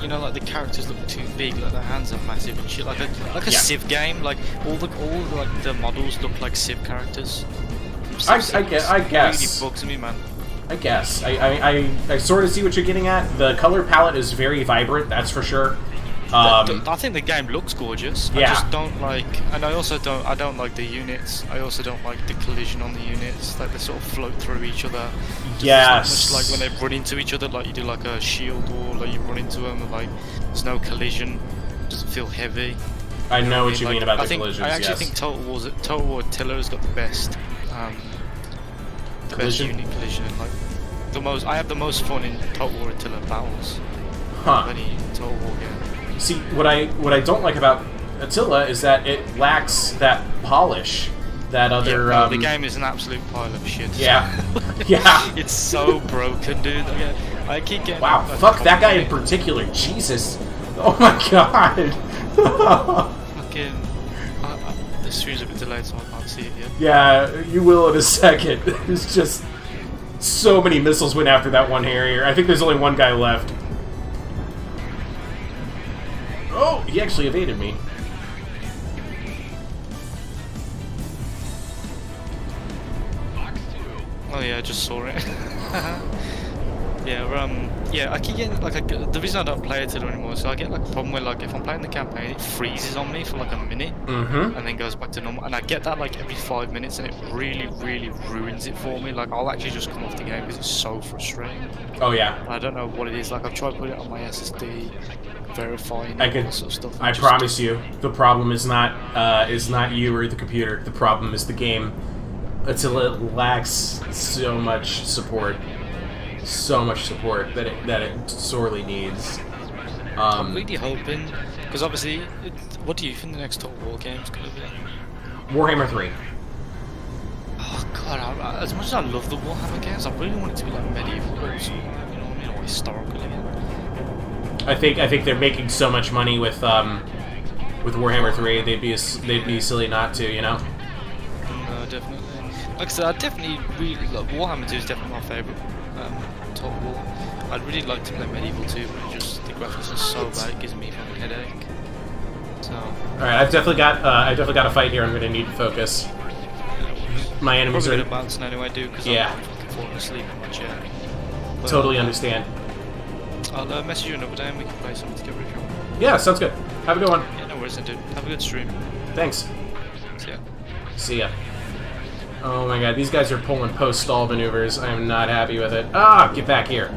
you know, like the characters look too big, like their hands are massive and shit. Like a Civ game, like all the models look like Civ characters. I guess. It really bugs me, man. I guess. I sort of see what you're getting at. The color palette is very vibrant, that's for sure. I think the game looks gorgeous. Yeah. I just don't like, and I don't like the units. I also don't like the collision on the units. Like they sort of float through each other. Yes. Much like when they run into each other, like you do like a shield wall, like you run into them, and like there's no collision. It doesn't feel heavy. I know what you like, mean about the collisions. I actually think Total War Artiller's got the best. Best unit collision, and like I have the most fun in Total War Attila battles. Huh. Any Total War game. See, what I don't like about Attila is that it lacks that polish that other. Yeah, the game is an absolute pile of shit. Yeah. Yeah. It's so broken, dude. I keep getting. Wow. Fuck that guy in particular. Jesus. Oh my god. Fucking. The stream's a bit delayed, so I can't see it yet. Yeah, you will in a second. It's just so many missiles went after that one Harrier. I think there's only one guy left. Oh, he actually evaded me. Oh yeah, I just saw it. Yeah, I keep getting the reason I don't play it anymore, so I get like a problem where like if I'm playing the campaign, it freezes on me for like a minute, and then goes back to normal, and I get that like every 5 minutes, and it really, really ruins it for me. Like I'll actually just come off the game because it's so frustrating. Oh yeah. I don't know what it is. Like I've tried putting it on my SSD, verifying all that sort of stuff. I promise you, the problem is not you or the computer. The problem is the game. Until it lacks so much support that it sorely needs. I'm really hoping, because obviously, what do you think the next Total War game is going to be? Warhammer 3. Oh god, as much as I love the Warhammer games, I really want it to be like medieval, or you know what I mean, or historical again. I think they're making so much money with Warhammer 3. They'd be silly not to, you know. No, definitely. Like I said, I definitely really love Warhammer 2 is definitely my favourite Total War. I'd really like to play Medieval 2, but just the graphics are so bad it gives me a fucking headache. So. All right, I've definitely got a fight here. I'm gonna need to focus. My enemies are gonna bounce anyway, dude. Because yeah. I'm fucking falling asleep in my chair. But, Totally understand. I'll message you another day and we can play something together if you want. Yeah, sounds good. Have a good one. Yeah, no worries, then, dude. Have a good stream. Thanks. See ya. See ya. Oh my god, these guys are pulling post-stall maneuvers. I am not happy with it. Ah, get back here.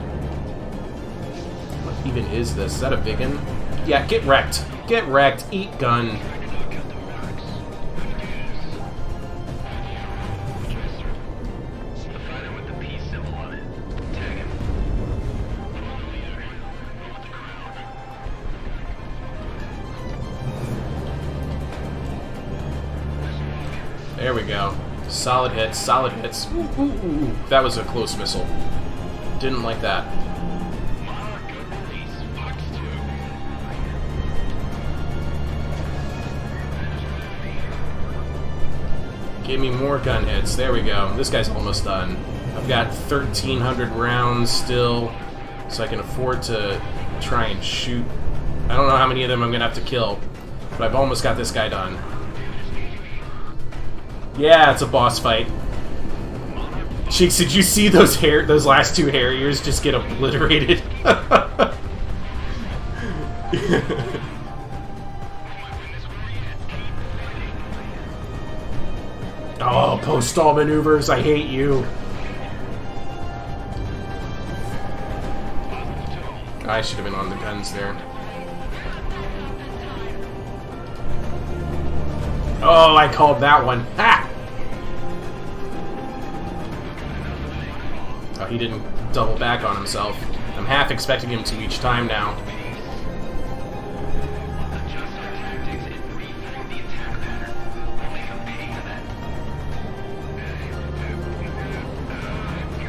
What even is this? Is that a big one? Yeah, get wrecked. Get wrecked. Eat gun. There we go. Solid hits, solid hits. Ooh, ooh, ooh, ooh. That was a close missile. Didn't like that. Give me more gun hits. There we go. This guy's almost done. I've got 1,300 rounds still, so I can afford to try and shoot. I don't know how many of them I'm going to have to kill, but I've almost got this guy done. Yeah, it's a boss fight. Cheeks, did you see those last two Harriers just get obliterated? Oh, post-stall maneuvers, I hate you. I should have been on the guns there. Oh, I called that one. Ha! Oh, he didn't double back on himself. I'm half expecting him to each time now.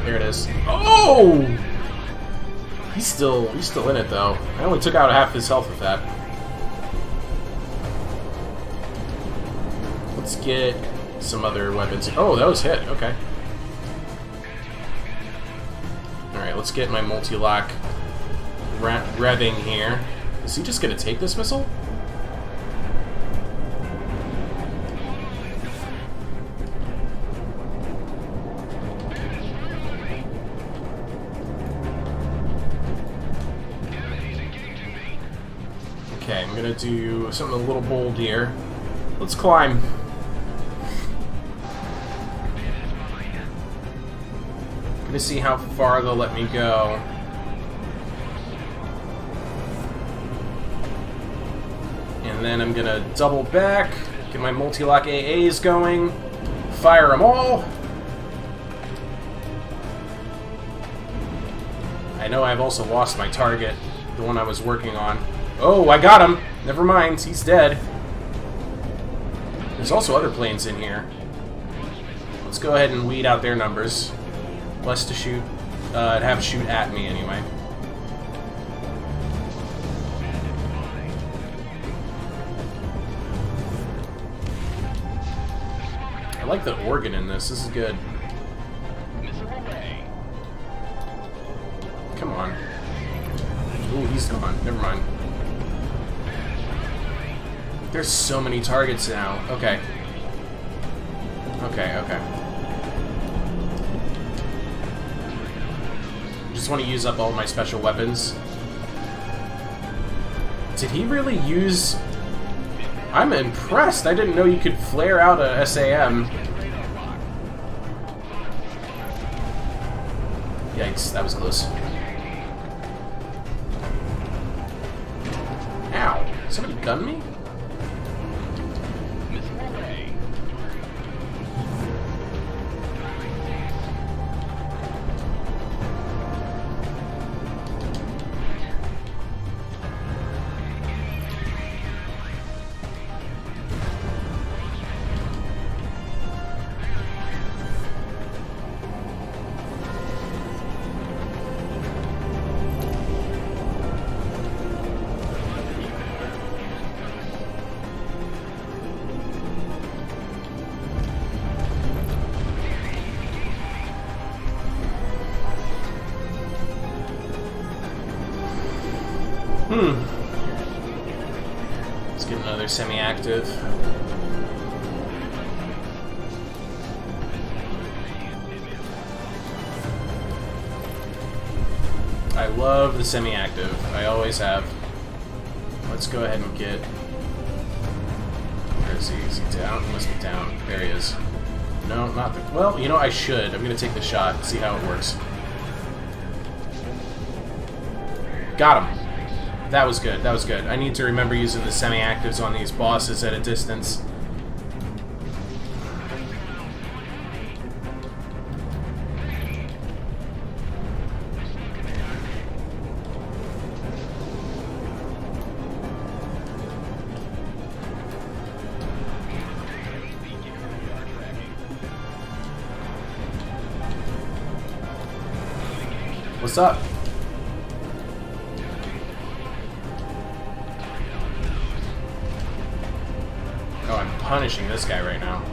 There it is. Oh! He's still in it though. I only took out half his health with that. Let's get some other weapons. Oh, that was hit. Okay. Alright, let's get my multi-lock revving here. Is he just gonna take this missile? Okay, I'm gonna do something a little bold here. Let's climb. Gonna see how far they'll let me go. And then I'm gonna double back, get my multi-lock AAs going, fire them all. I know I've also lost my target, the one I was working on. Oh, I got him! Never mind, he's dead. There's also other planes in here. Let's go ahead and weed out their numbers. Less to shoot, have shoot at me anyway. I like the organ in this. This is good. Come on. Ooh, he's gone. Never mind. There's so many targets now. Okay. Okay, okay. Just want to use up all my special weapons. Did he really use... I'm impressed. I didn't know you could flare out a SAM. Yikes, that was close. Ow. Somebody gun me? Let's get another semi-active. love the semi-active. I always have. Let's go ahead and get... Where is he? Is he down? He must be down. There he is. No, not the... Well, you know, I should. I'm going to take the shot and see how it works. Got him. That was good. That was good. I need to remember using the semi-actives on these bosses at a distance. What's up? Oh, I'm punishing this guy right now.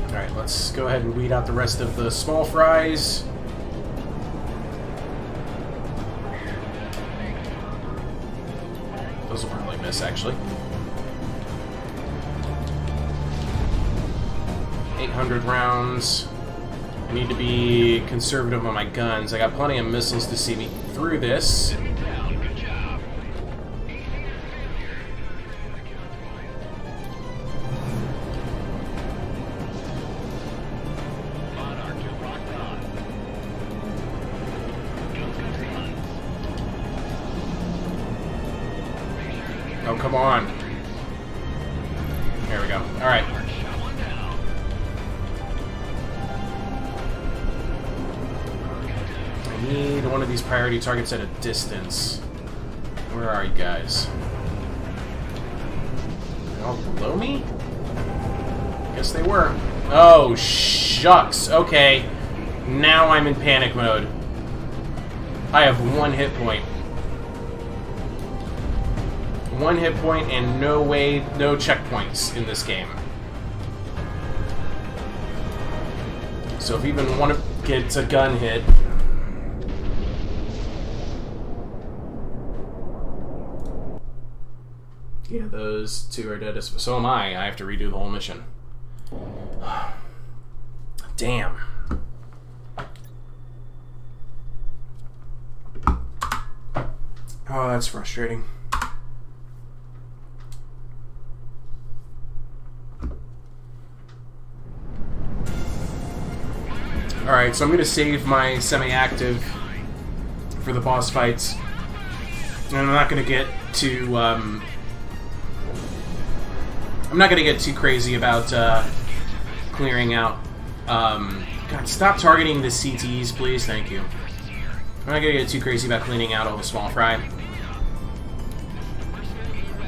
Alright, let's go ahead and weed out the rest of the small fries. Those will probably miss, actually. 800 rounds. I need to be conservative on my guns. I got plenty of missiles to see me through this. Oh, come on. There we go. Alright. I need one of these priority targets at a distance. Where are you guys? All below me? Guess they were. Oh, shucks. Okay. Now I'm in panic mode. I have 1 hit point. 1 hit point and no checkpoints in this game. So if even one gets a gun hit... Yeah, those two are dead. So am I. I have to redo the whole mission. Damn. Oh, that's frustrating. Alright, so I'm going to save my semi-active for the boss fights. And I'm not going to get too, I'm not going to get too crazy about clearing out. God, stop targeting the CTs, please. Thank you. I'm not going to get too crazy about cleaning out all the small fry.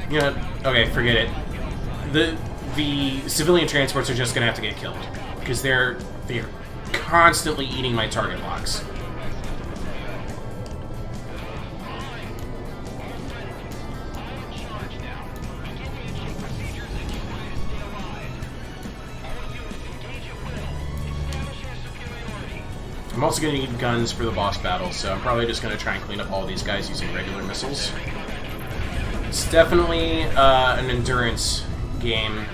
You know, okay, forget it. The civilian transports are just going to have to get killed. Because they're constantly eating my target locks. I'm also going to need guns for the boss battle, so I'm probably just going to try and clean up all these guys using regular missiles. It's definitely an endurance game.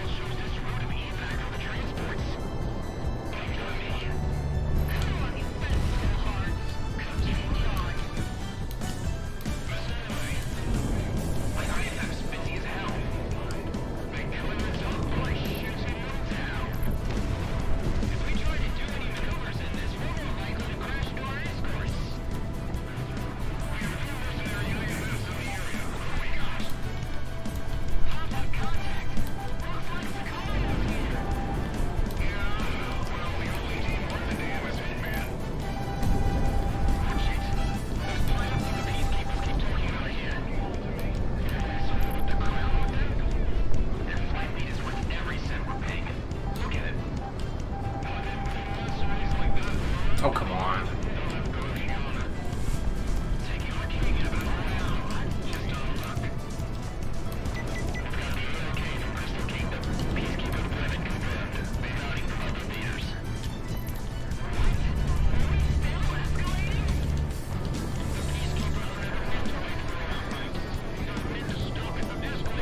Oh, come on.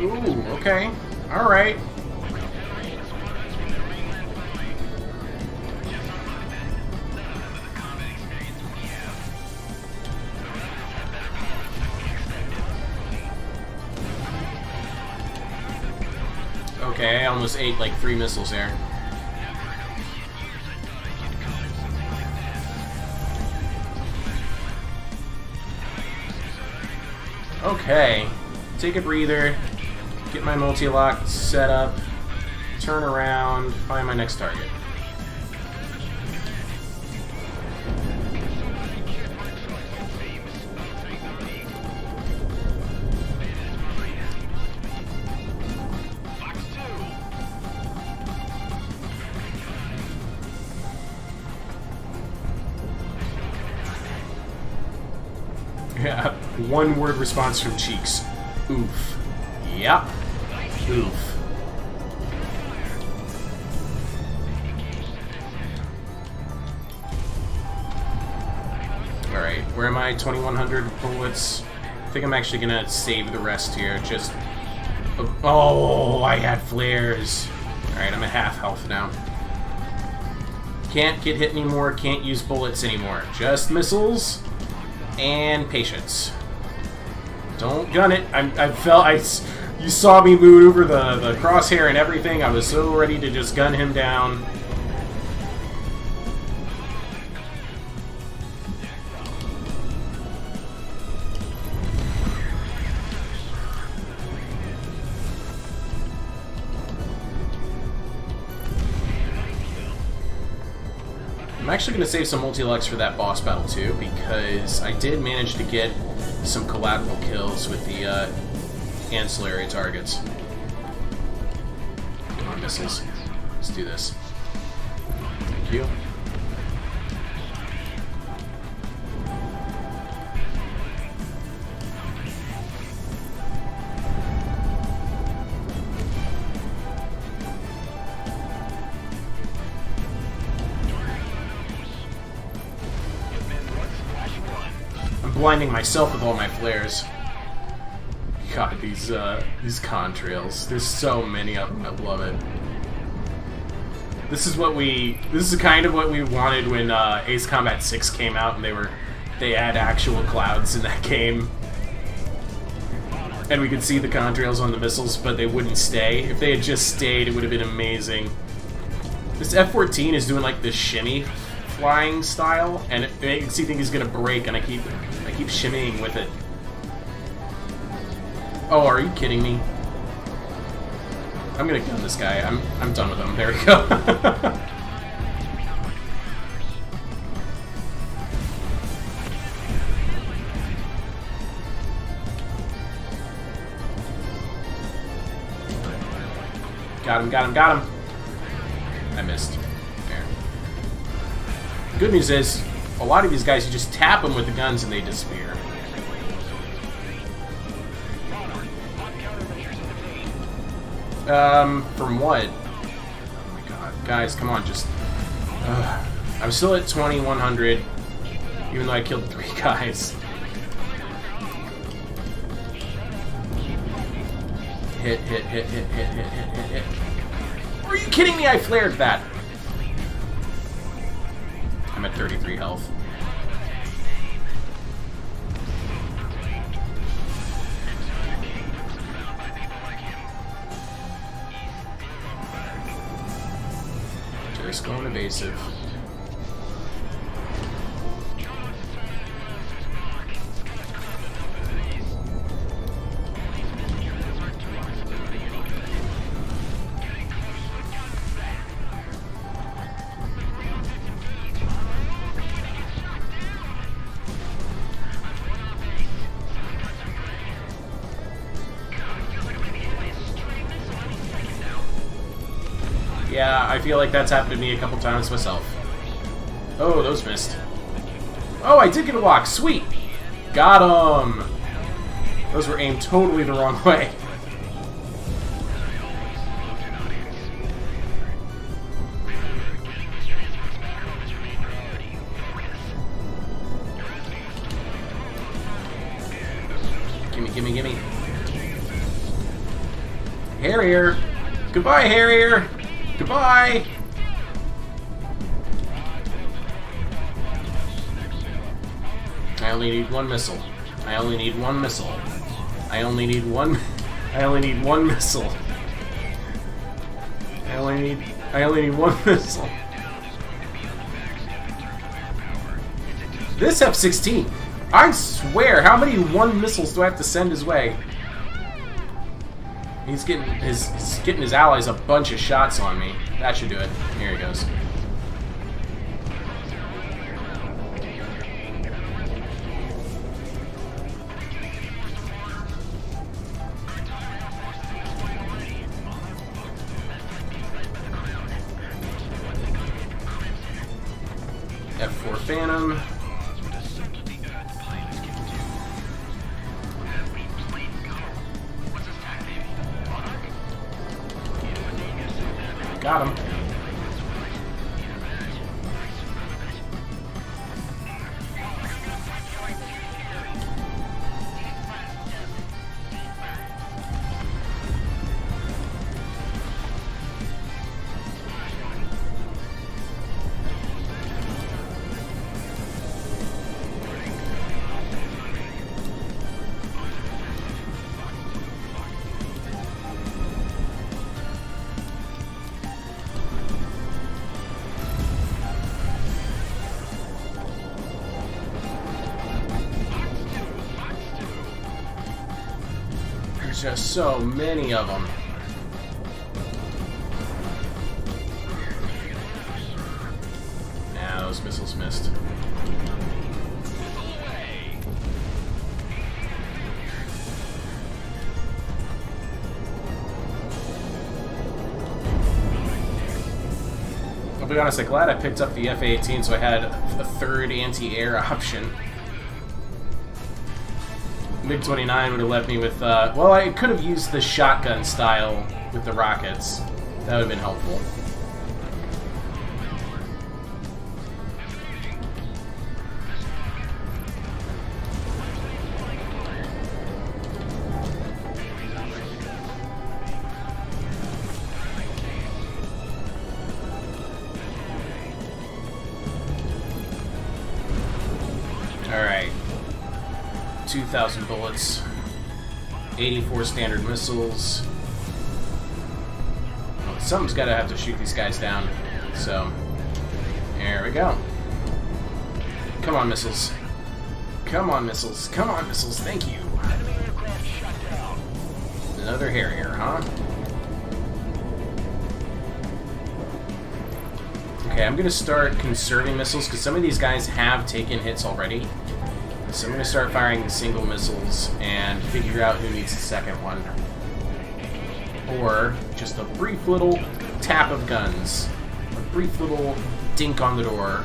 Ooh, okay. All right. Okay, I almost ate like 3 missiles there. Okay, take a breather, get my multi-lock set up, turn around, find my next target. Yeah, one word response from Cheeks. Oof. Yep. Oof. Alright, where am I? 2100 bullets. I think I'm actually gonna save the rest here. Just. Oh, I had flares. Alright, I'm at half health now. Can't get hit anymore, can't use bullets anymore. Just missiles. And patience. Don't gun it. You saw me maneuver the crosshair and everything. I was so ready to just gun him down. I'm actually going to save some multi-lux for that boss battle too, because I did manage to get some collateral kills with the ancillary targets. Come on, missiles. Let's do this. Thank you. Blinding myself with all my flares. God, these contrails. There's so many of them. I love it. This is kind of what we wanted when Ace Combat 6 came out and they had actual clouds in that game. And we could see the contrails on the missiles, but they wouldn't stay. If they had just stayed, it would have been amazing. This F-14 is doing like this shimmy flying style, and it makes you think he's gonna break, and I keep shimmying with it. Oh, are you kidding me? I'm gonna gun this guy. I'm done with him. There we go. Got him. I missed. There. Good news is, a lot of these guys, you just tap them with the guns and they disappear. From what? Oh my god. Guys, come on, just... I'm still at 2100, even though I killed 3 guys. Hit. Are you kidding me? I flared that. I'm at 33 health. Just going evasive. Yeah, I feel like that's happened to me a couple times myself. Oh, those missed. Oh, I did get a lock. Sweet. Got 'em. Those were aimed totally the wrong way. Gimme. Harrier. Goodbye, Harrier. Goodbye! I only need one missile. I only need one missile. only need one missile. This F-16, I swear, how many one missiles do I have to send his way? He's getting his allies a bunch of shots on me. That should do it. Here he goes. F4 Phantom. Got him. There's just so many of them. Nah, those missiles missed. I'll be honest, I'm glad I picked up the F-18 so I had a third anti-air option. MiG-29 would have left me with, well, I could have used the shotgun style with the rockets. That would have been helpful. Alright. 2,000 bullets, 84 standard missiles. Well, something's got to have to shoot these guys down. So, there we go. Come on, missiles. Come on, missiles. Come on, missiles. Thank you. Another Harrier, huh? Okay, I'm going to start conserving missiles because some of these guys have taken hits already. So I'm going to start firing single missiles and figure out who needs the second one. Or just a brief little tap of guns. A brief little dink on the door.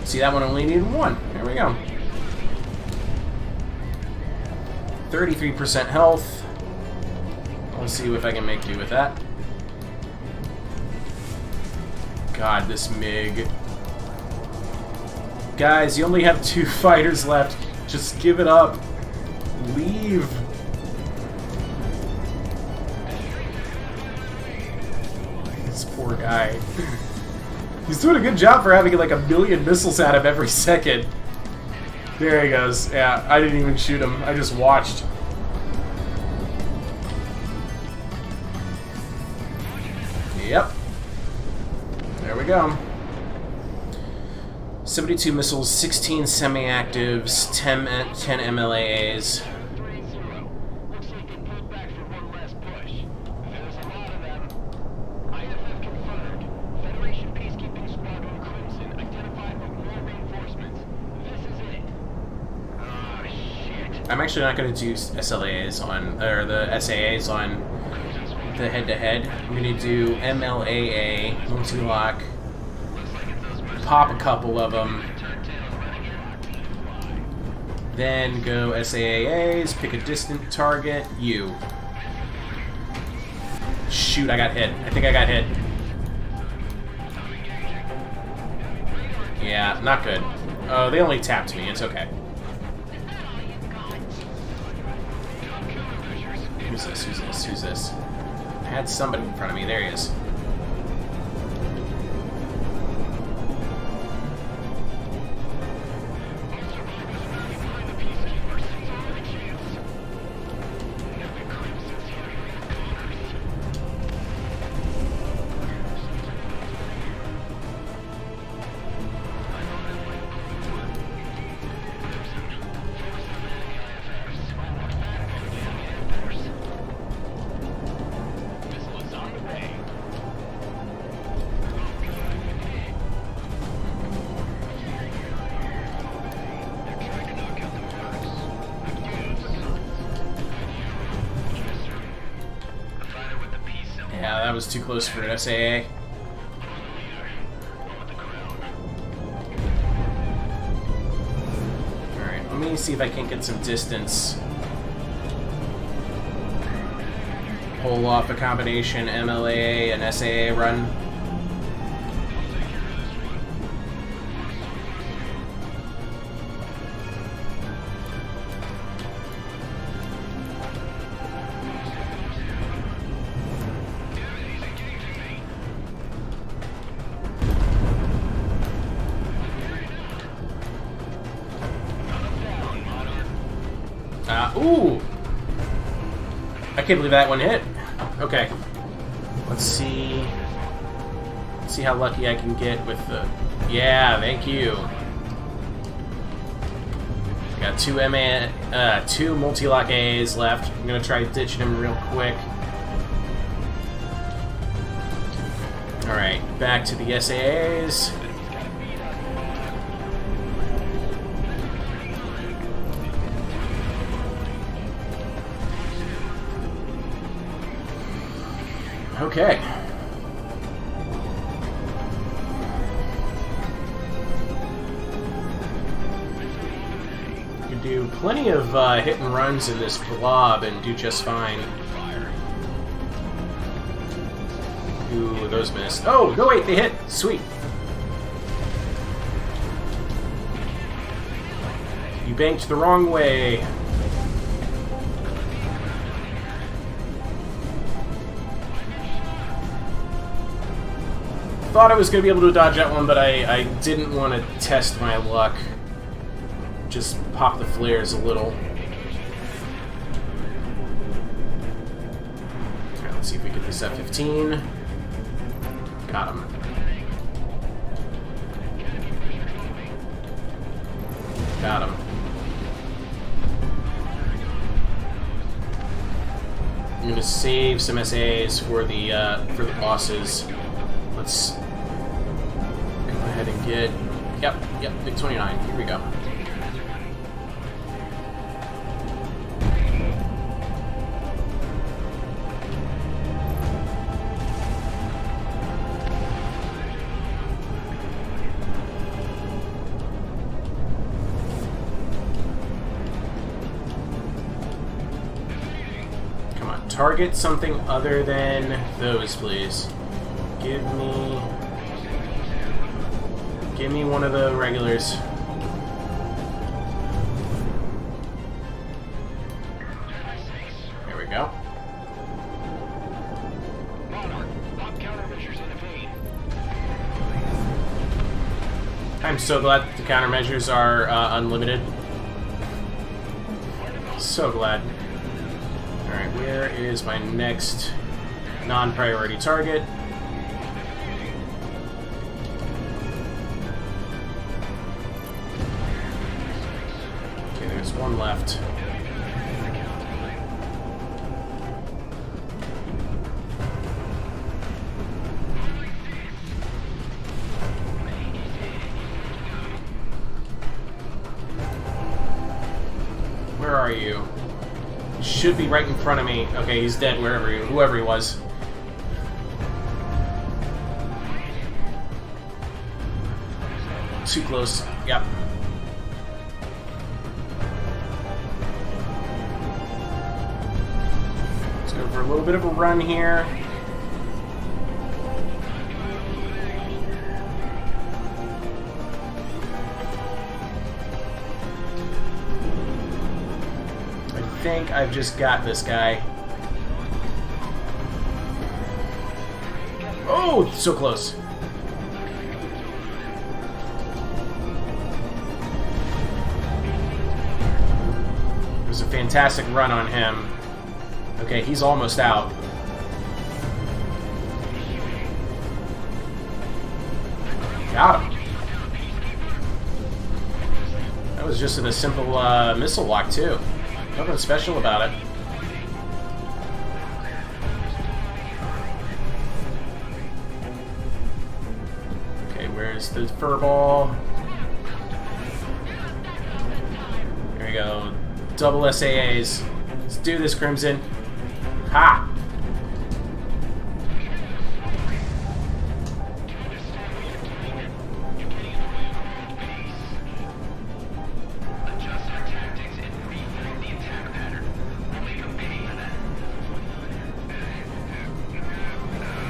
See, that one only needed one. There we go. 33% health. Let's see if I can make do with that. God, this MiG. Guys, you only have 2 fighters left. Just give it up. Leave. This poor guy. He's doing a good job for having like 1 million missiles at him every second. There he goes. Yeah, I didn't even shoot him. I just watched. Yep. There we go. 72 missiles, 16 semi-actives, 10 MLAAs. Looks like they pulled back for one last push. There's a lot of them. IFF confirmed. Federation Peacekeeping Squadron Crimson identified with more reinforcements. This is it. Oh, shit. I'm actually not going to do SLAAs on, or the SAAs on the head-to-head. I'm going to do MLAA, multi-lock, pop a couple of them, then go SAAs, pick a distant target, you. Shoot, I got hit. I think I got hit. Yeah, not good. Oh, they only tapped me. It's okay. Who's this? Who's this? Who's this? I had somebody in front of me. There he is. Yeah, that was too close for an SAA. Alright, let me see if I can't get some distance. Pull off a combination MLAA and SAA run. Ooh! I can't believe that one hit. Okay. Let's see. Let's see how lucky I can get with the... Yeah, thank you. Got two multi-lock AAs left. I'm gonna try ditching him real quick. Alright, back to the SAAs. Okay. You can do plenty of hit and runs in this blob and do just fine. Ooh, those missed. Oh, no wait, they hit! Sweet. You banked the wrong way. Thought I was going to be able to dodge that one, but I didn't want to test my luck. Just pop the flares a little. Alright, let's see if we get this F-15. Got him. Got him. I'm going to save some SAs for the bosses. Let's go ahead and get... Yep, Big 29. Here we go. Come on, target something other than those, please. Give me one of the regulars. There we go. I'm so glad that the countermeasures are unlimited. So glad. Alright, where is my next non-priority target? There's one left. Where are you? He should be right in front of me. Okay, he's dead whoever he was. Too close. Yep. For a little bit of a run here. I think I've just got this guy. Oh, so close. It was a fantastic run on him. Okay, he's almost out. Got him. That was just in a simple missile lock, too. Nothing special about it. Okay, where's the furball? There we go. Double SAAs. Let's do this, Crimson. Ha!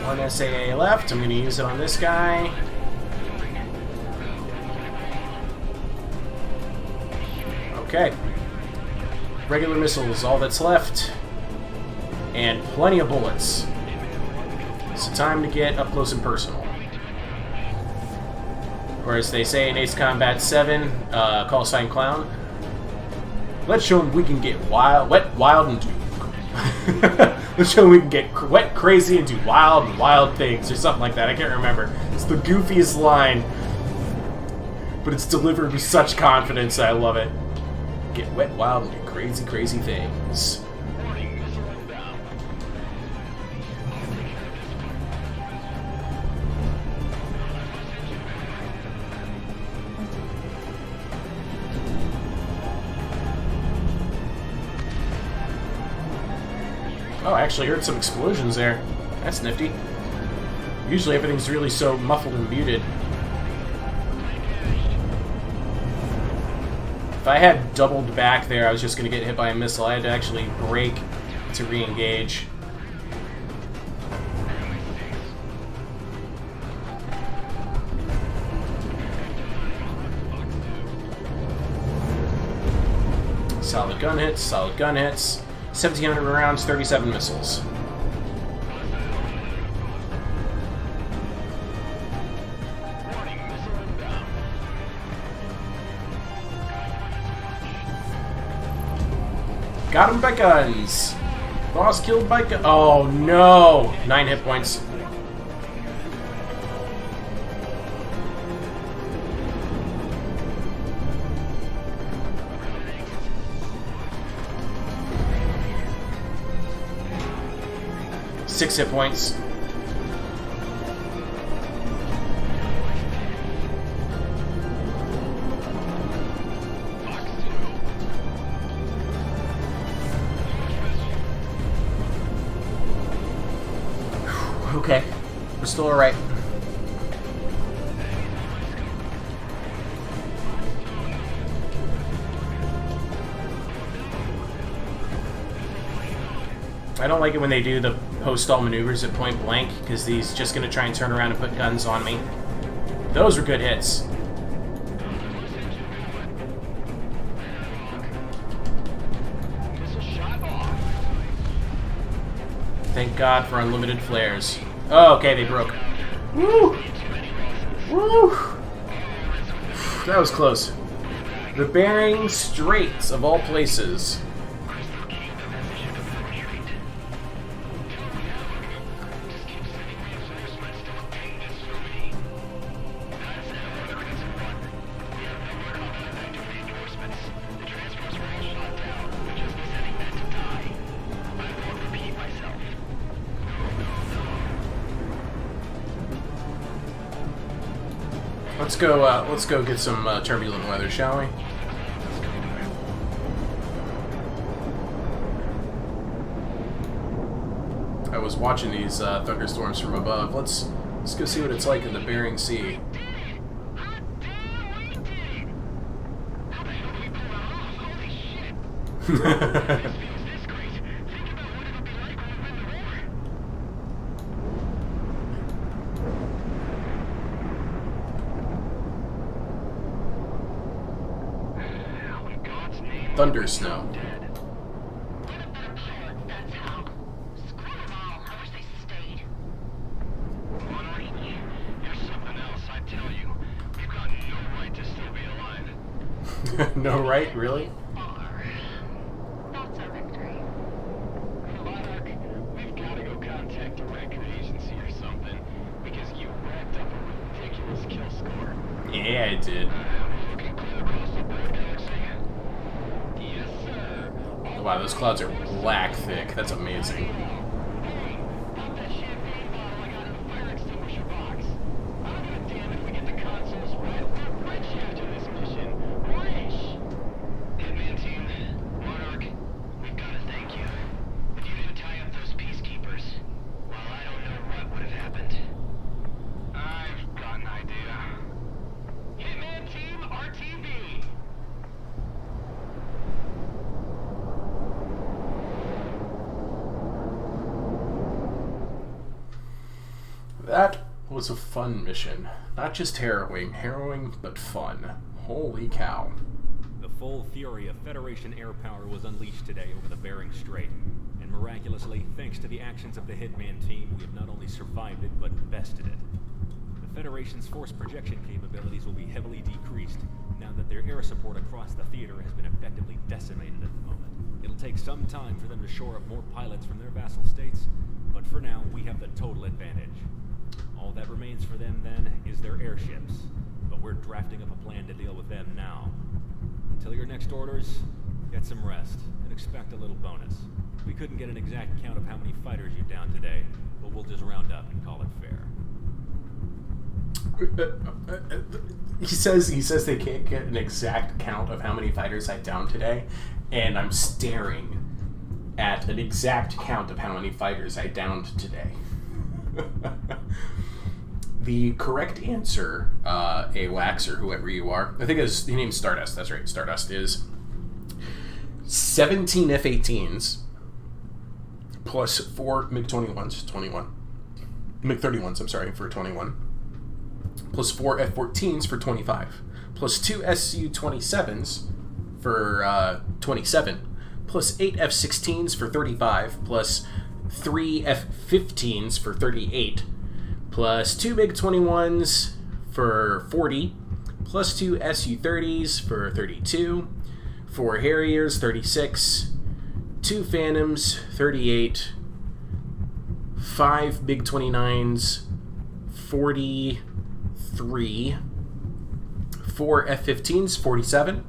One SAA left. I'm going to use it on this guy. Okay. Regular missiles, all that's left. And plenty of bullets. So time to get up close and personal. Or as they say in Ace Combat 7, call sign clown. Let's show them we can get wet, wild, and do. Let's show them we can get wet, crazy, and do wild things, or something like that. I can't remember. It's the goofiest line, but it's delivered with such confidence. I love it. Get wet, wild, and do crazy, crazy things. Oh, I actually heard some explosions there. That's nifty. Usually everything's really so muffled and muted. If I had doubled back there, I was just going to get hit by a missile. I had to actually brake to re-engage. Solid gun hits, solid gun hits. 1,700 rounds, 37 missiles. Got him by guns. Boss killed by guns. Oh no! 9 hit points. Six hit points. Okay, we're still alright. I don't like it when they do the post-stall maneuvers at point blank, because he's just going to try and turn around and put guns on me. Those were good hits. Thank God for unlimited flares. Oh, okay, they broke. Woo! Woo! That was close. The Bering Straits, of all places. Let's go get some turbulent weather, shall we? I was watching these thunderstorms from above. Let's go see what it's like in the Bering Sea. Thunder snow. No right, really? That's our victory. Monarch, we've got to go contact the record agency or something, because you racked up a ridiculous kill score. Yeah, I did. Looking clear across the board, Galaxy. Yes, sir. Wow, those clouds are black thick. That's amazing. Hey, pop that champagne bottle I got in the fire extinguisher box. I'll give a damn if we get the consoles right or rich after this mission. Rich! Hitman team, Monarch, we've got to thank you. If you didn't tie up those peacekeepers, well, I don't know what would have happened. I've got an idea. Hitman team, RTV! That was a fun mission. Not just harrowing, but fun. Holy cow. The full fury of Federation air power was unleashed today over the Bering Strait. And miraculously, thanks to the actions of the Hitman team, we have not only survived it, but bested it. The Federation's force projection capabilities will be heavily decreased, now that their air support across the theater has been effectively decimated at the moment. It'll take some time for them to shore up more pilots from their vassal states, but for now, we have the total advantage. All that remains for them, then, is their airships, but we're drafting up a plan to deal with them now. Until your next orders, get some rest, and expect a little bonus. We couldn't get an exact count of how many fighters you downed today, but we'll just round up and call it fair. He says they can't get an exact count of how many fighters I downed today, and I'm staring at an exact count of how many fighters I downed today. The correct answer, AWAX or whoever you are, I think his name's Stardust, that's right, Stardust, is 17 F-18s plus 4 MiG-21s, 21. MiG-31s, I'm sorry, for 21. Plus 4 F-14s for 25. Plus 2 Su-27s for 27. Plus 8 F-16s for 35. Plus 3 F-15s for 38. Plus 2 MiG-21s for 40. Plus 2 Su-30s for 32. 4 Harriers, 36. 2 Phantoms, 38. 5 MiG-29s, 43. 4 F-15s, 47.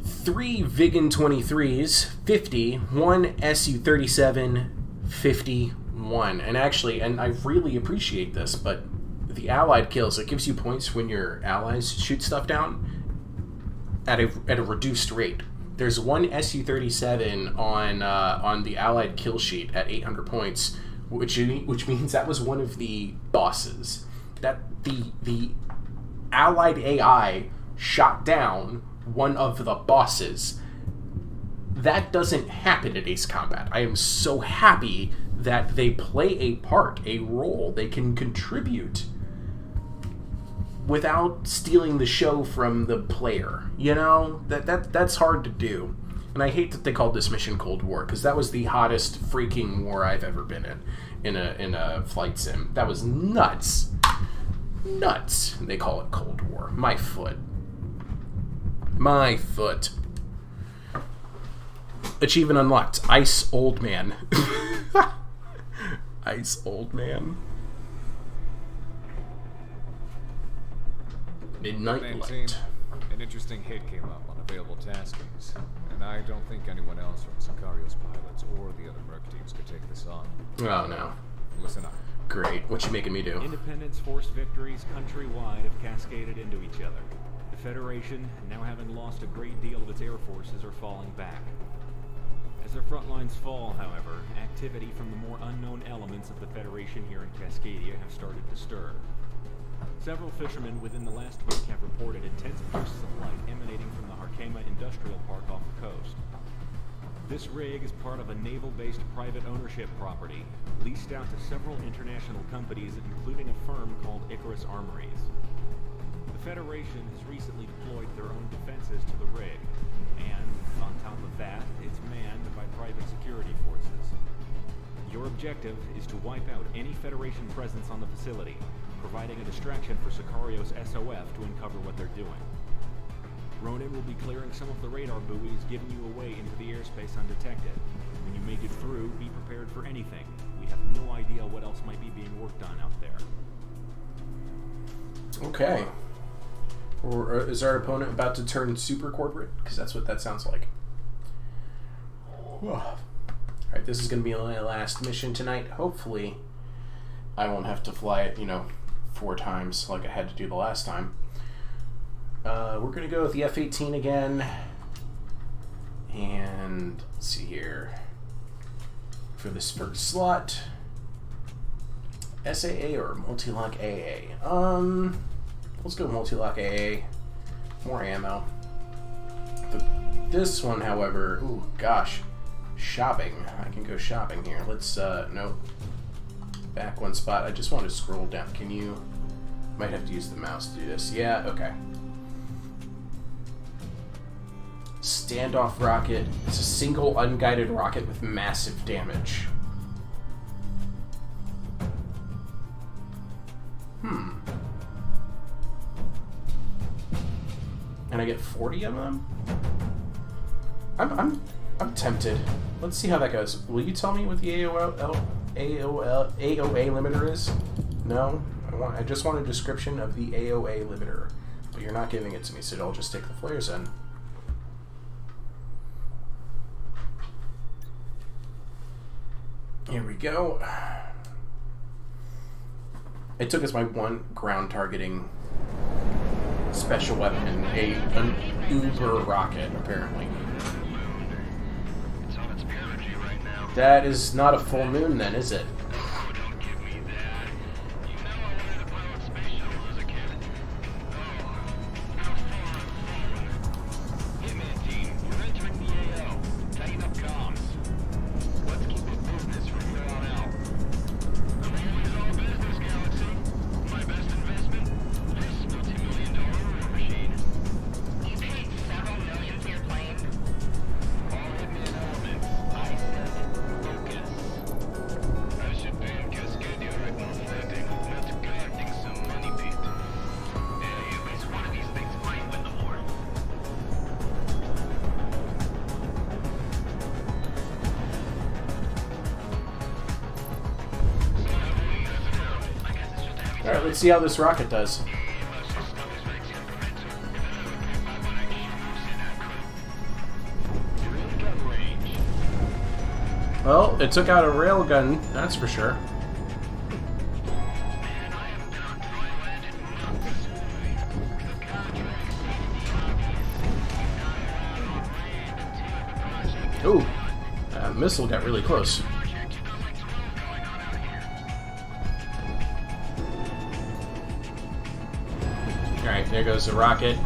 3 Viggen 23s, 50. 1 Su-37, 51. And actually, and I really appreciate this, but the allied kills, it gives you points when your allies shoot stuff down at a reduced rate. There's 1 Su-37 on the allied kill sheet at 800 points, which means that was one of the bosses. That the allied AI shot down one of the bosses. That doesn't happen at Ace Combat. I am so happy that they play a part, a role. They can contribute without stealing the show from the player. You know, that's hard to do. And I hate that they called this mission Cold War, because that was the hottest freaking war I've ever been in a flight sim. That was nuts. Nuts. They call it Cold War. My foot. Achievement unlocked. Ice Old Man. Ice Old Man. Midnight Light. An interesting hit came up on available taskings, and I don't think anyone else from Sicario's pilots or the other merc teams could take this on. Oh no. Listen up. Great. What you making me do? Independence Force victories countrywide have cascaded into each other. The Federation, now having lost a great deal of its air forces, are falling back. As their front lines fall, however, activity from the more unknown elements of the Federation here in Cascadia have started to stir. Several fishermen within the last week have reported intense bursts of light emanating from the Harkema Industrial Park off the coast. This rig is part of a naval-based private ownership property, leased out to several international companies, including a firm called Icarus Armories. The Federation has recently deployed their own defenses to the rig, and, on top of that, it's manned by private security forces. Your objective is to wipe out any Federation presence on the facility, providing a distraction for Sicario's SOF to uncover what they're doing. Ronan will be clearing some of the radar buoys, giving you a way into the airspace undetected. When you make it through, be prepared for anything. We have no idea what else might be being worked on out there. Okay. Or is our opponent about to turn super corporate? Because that's what that sounds like. Alright, this is going to be my last mission tonight. Hopefully, I won't have to fly it, 4 times like I had to do the last time. We're going to go with the F-18 again. And let's see here. For this first slot, SAA or Multi-Lock AA? Let's go Multi-Lock AA. More ammo. This one, however, ooh, gosh. Shopping. I can go shopping here. Let's, nope. back one spot. I just want to scroll down. Can you... Might have to use the mouse to do this. Yeah, okay. Standoff rocket. It's a single unguided rocket with massive damage. And I get 40 of them? I'm tempted. Let's see how that goes. Will you tell me what the AOA limiter is? No? I just want a description of the AOA limiter. But you're not giving it to me, so I'll just take the flares in. Here we go. It took us my one ground targeting special weapon, an uber rocket, apparently. It's on its perigee right now. That is not a full moon, then, is it? Oh, don't give me that. You know I wanted to pilot space shuttle as a kid. Oh, how far? Hitman team, we're entering the AO. Tighten up comms. Let's keep it business from here on out. I'm always all business, Galaxy. My best investment? This multi-million-dollar war machine. You paid several million for your plane. All Hitman elements. I said focus. I should be in Cascadia right now flirting, not guarding some money pit. Hey, at least one of these things might win the war. Alright, let's see how this rocket does. Well, it took out a railgun, that's for sure. Ooh, that missile got really close. Alright, there goes the rocket.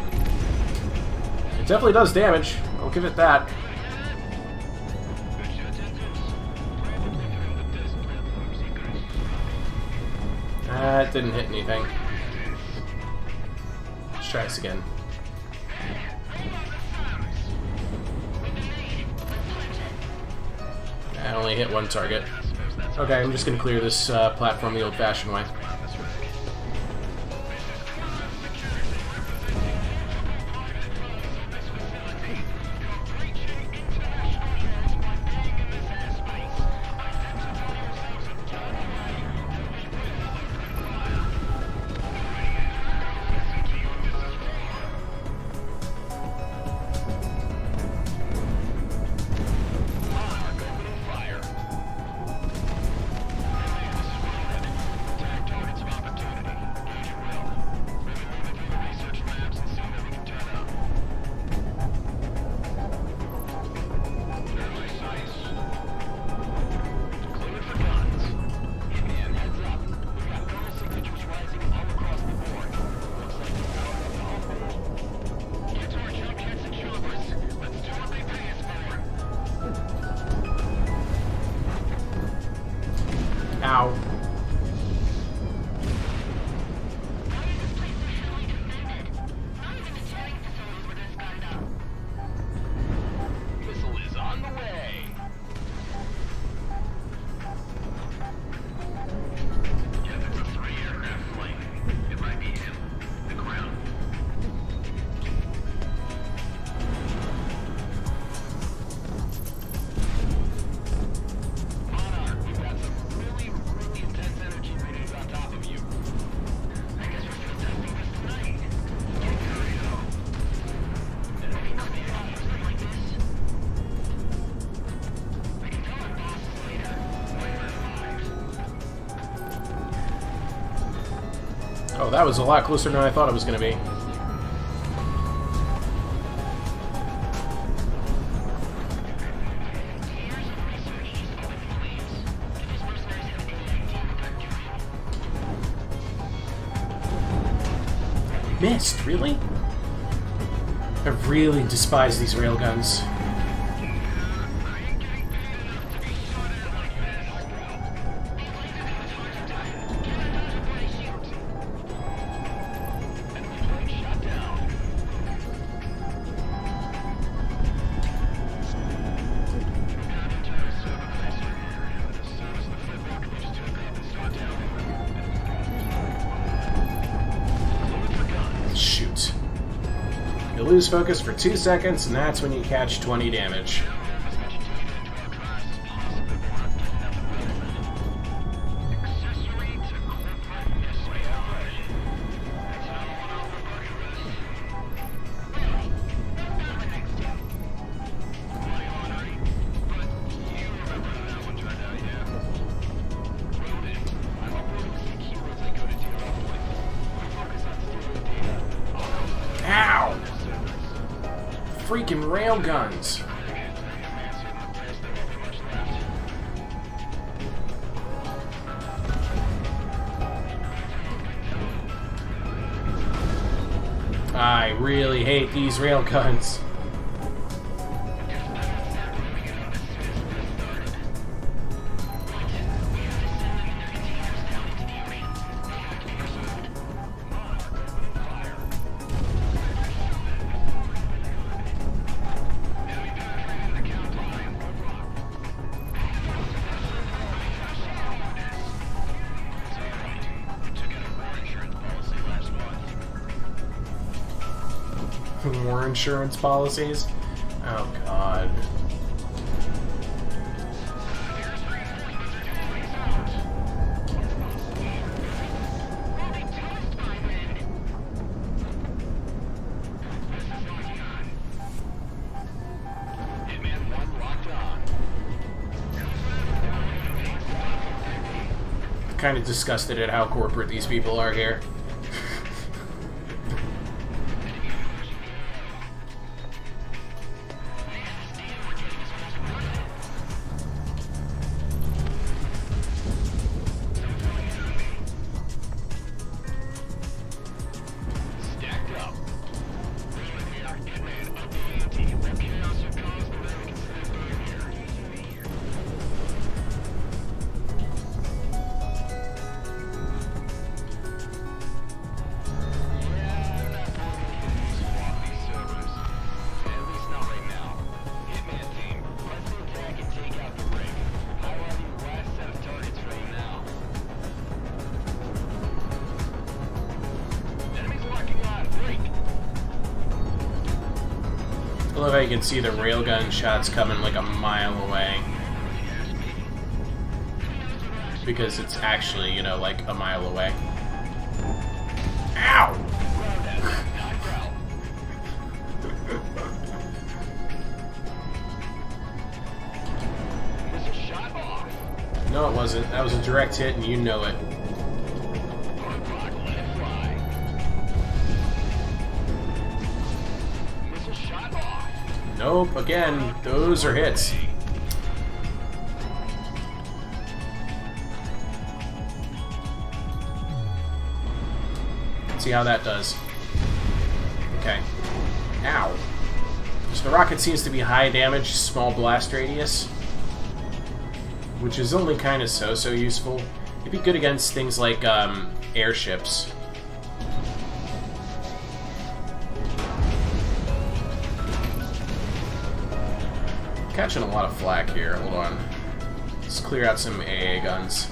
It definitely does damage, I'll give it that. That didn't hit anything. Let's try this again. I only hit one target. Okay, I'm just gonna clear this platform the old-fashioned way. Ow. Missile is on the way. Yeah, that's a 3-aircraft plane. It might be him. The ground. Monarch, we've got some really intense energy readings on top of you. I guess we're still testing this tonight. Get carried out. And we can clear out something like this. I can tell our bosses later when we're alive. Oh, that was a lot closer than I thought it was gonna be. Missed, really? I really despise these railguns. lose focus for 2 seconds, and that's when you catch 20 damage. Ow! Freaking railguns! I really hate these railguns. More insurance policies? Oh god. Kind of disgusted at how corporate these people are here. I love how you can see the railgun shots coming like a mile away. Because it's actually, you know, like a mile away. Ow! No, it wasn't. That was a direct hit, and you know it. Nope, again, those are hits. Let's see how that does. Okay. Ow. So the rocket seems to be high damage, small blast radius, which is only kind of so useful. It'd be good against things like airships. Catching a lot of flack here. Hold on. Let's clear out some AA guns.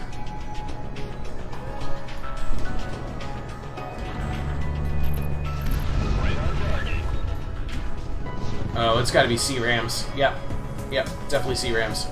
Oh, it's got to be C-Rams. Yep, definitely C-Rams.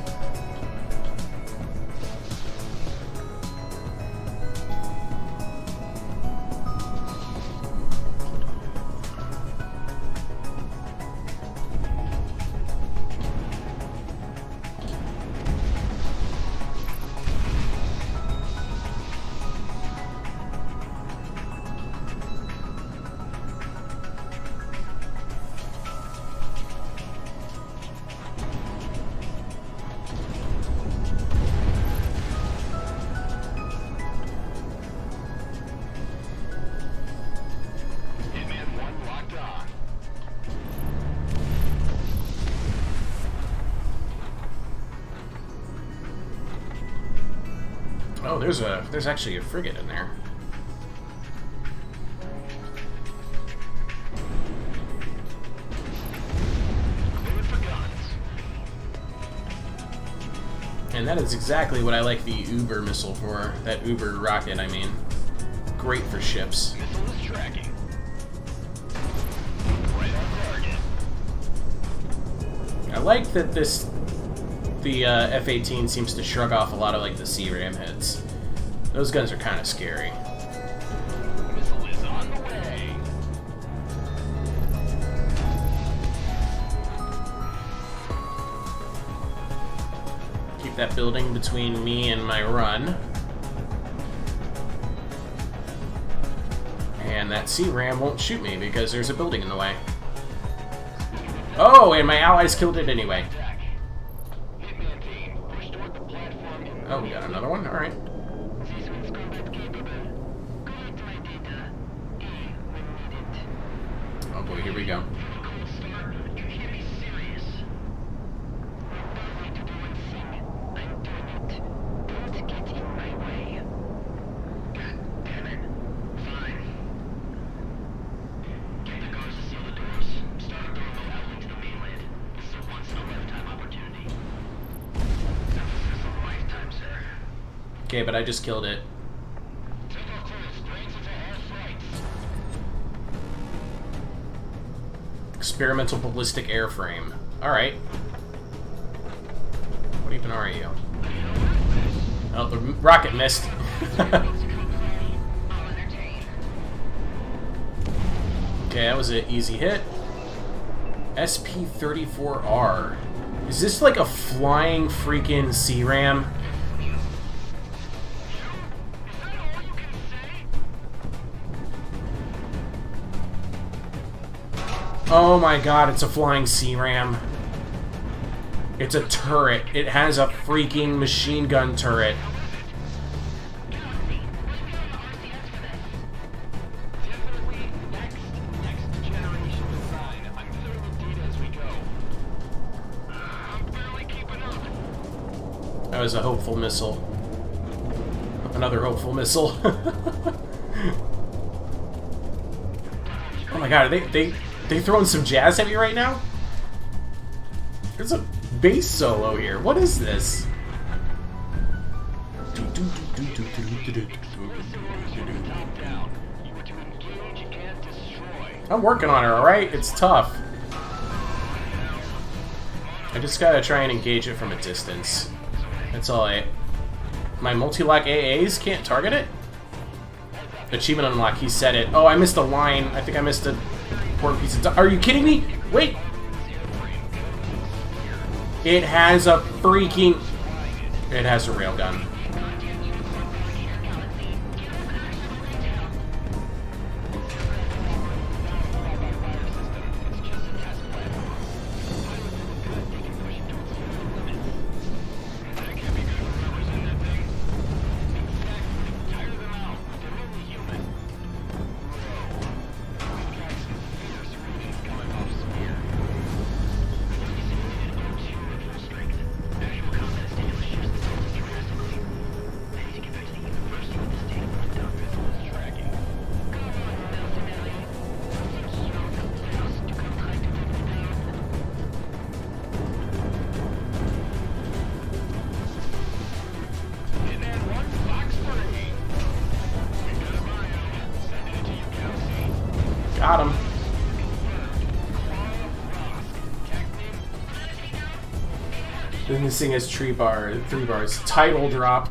Oh, there's actually a frigate in there. And that is exactly what I like the Uber missile for. That Uber rocket, I mean. Great for ships. Missile is tracking. Right on I like that the F-18 seems to shrug off a lot of like the C-ram hits. Those guns are kind of scary. Missile is on the way. Keep that building between me and my run. And that C-ram won't shoot me because there's a building in the way. Oh, and my allies killed it anyway. Hitman team, push toward the platform in Oh, we got another one? Alright. Sequence combat capable. Collect my data. A when needed. Oh boy, here we go. Cold start. You hear me serious? Tell me to do one thing. I'm doing it. Don't get in my way. God damn it. Fine. Get the guards to seal the doors. Start a doorway out into the mainland. This is a once-in-a-lifetime opportunity. Emphasis on lifetime, sir. Okay, but I just killed it. Take off close. Brains into all flights. Experimental ballistic airframe. Alright. What even are you? Oh, the rocket missed. Okay, that was an easy hit. SP-34R. Is this like a flying freaking C-ram? Oh my god, it's a flying C-ram. It's a turret. It has a freaking machine gun turret. Definitely next generation design. I'm clearing the data as we go. I'm barely keeping up. That was a hopeful missile. Another hopeful missile. Oh my god, are they throwing some jazz at me right now? There's a bass solo here. What is this? Top down. You were to engage and destroy. I'm working on her, alright? It's tough. I just gotta try and engage it from a distance. That's all My multi-lock AAs can't target it? Achievement unlock, he said it. Oh, I missed a line. I think I missed a important piece of... Are you kidding me? Wait! It has a freaking... It has a railgun. Got him. Then this thing has 3 bars. Title drop.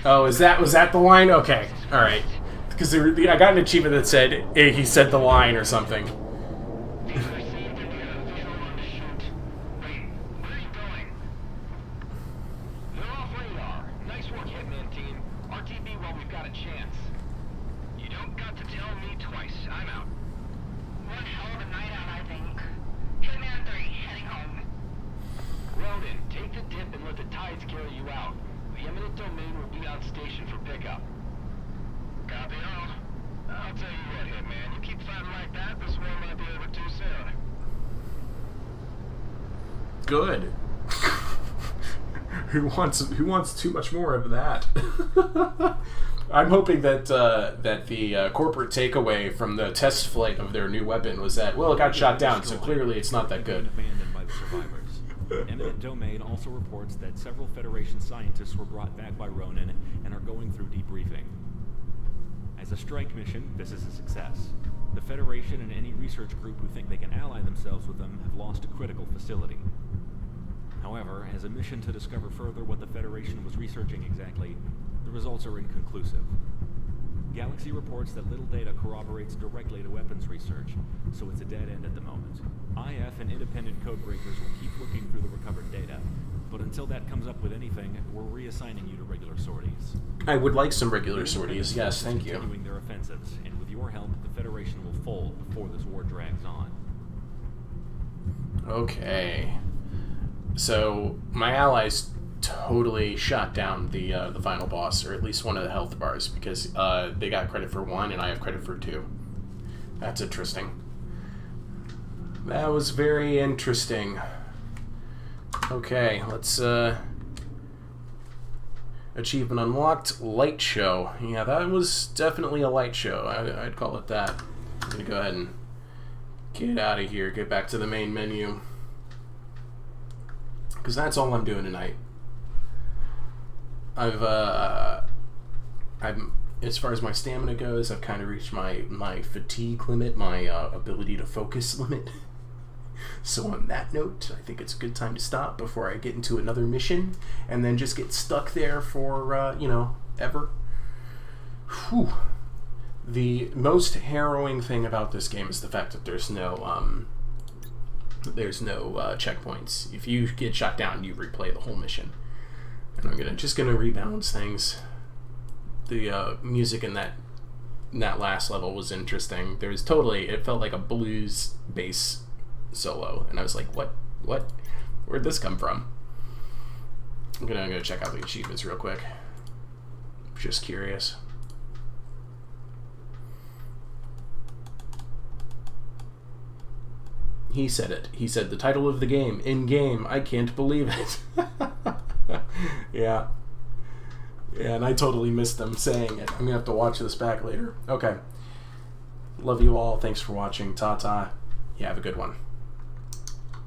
Oh, was that the line? Okay, all right. Because I got an achievement that said he said the line or something. Good. Who wants too much more of that? I'm hoping that that the corporate takeaway from the test flight of their new weapon was that, well, it got shot down, so clearly it's not that good. Abandoned by the survivors. Eminent Domain also reports that several Federation scientists were brought back by Ronin and are going through debriefing. As a strike mission, this is a success. The Federation and any research group who think they can ally themselves with them have lost a critical facility. However, as a mission to discover further what the Federation was researching exactly, the results are inconclusive. Galaxy reports that little data corroborates directly to weapons research, so it's a dead end at the moment. IF and independent codebreakers will keep looking through the recovered data, but until that comes up with anything, we're reassigning you to regular sorties. I would like some regular sorties, yes, thank you. Continuing their offensives, and with your help, the Federation will fold before this war drags on. Okay. So, my allies totally shot down the final boss, or at least one of the health bars, because they got credit for 1 and I have credit for 2. That's interesting. That was very interesting. Okay, let's achievement unlocked, light show. Yeah, that was definitely a light show. I'd call it that. I'm gonna go ahead and get out of here, get back to the main menu, because that's all I'm doing tonight. I'm as far as my stamina goes, I've kind of reached my fatigue limit, my ability to focus limit. So on that note, I think it's a good time to stop before I get into another mission and then just get stuck there for ever. Whew. The most harrowing thing about this game is the fact that there's no checkpoints. If you get shot down, you replay the whole mission. And I'm just gonna rebalance things. The music in that last level was interesting. There was it felt like a blues bass solo, and I was like, what? Where'd this come from? I'm gonna check out the achievements real quick. Just curious. He said it. He said the title of the game, in game. I can't believe it. Yeah, and I totally missed them saying it. I'm gonna have to watch this back later. Okay. Love you all. Thanks for watching. Ta-ta. You have a good one.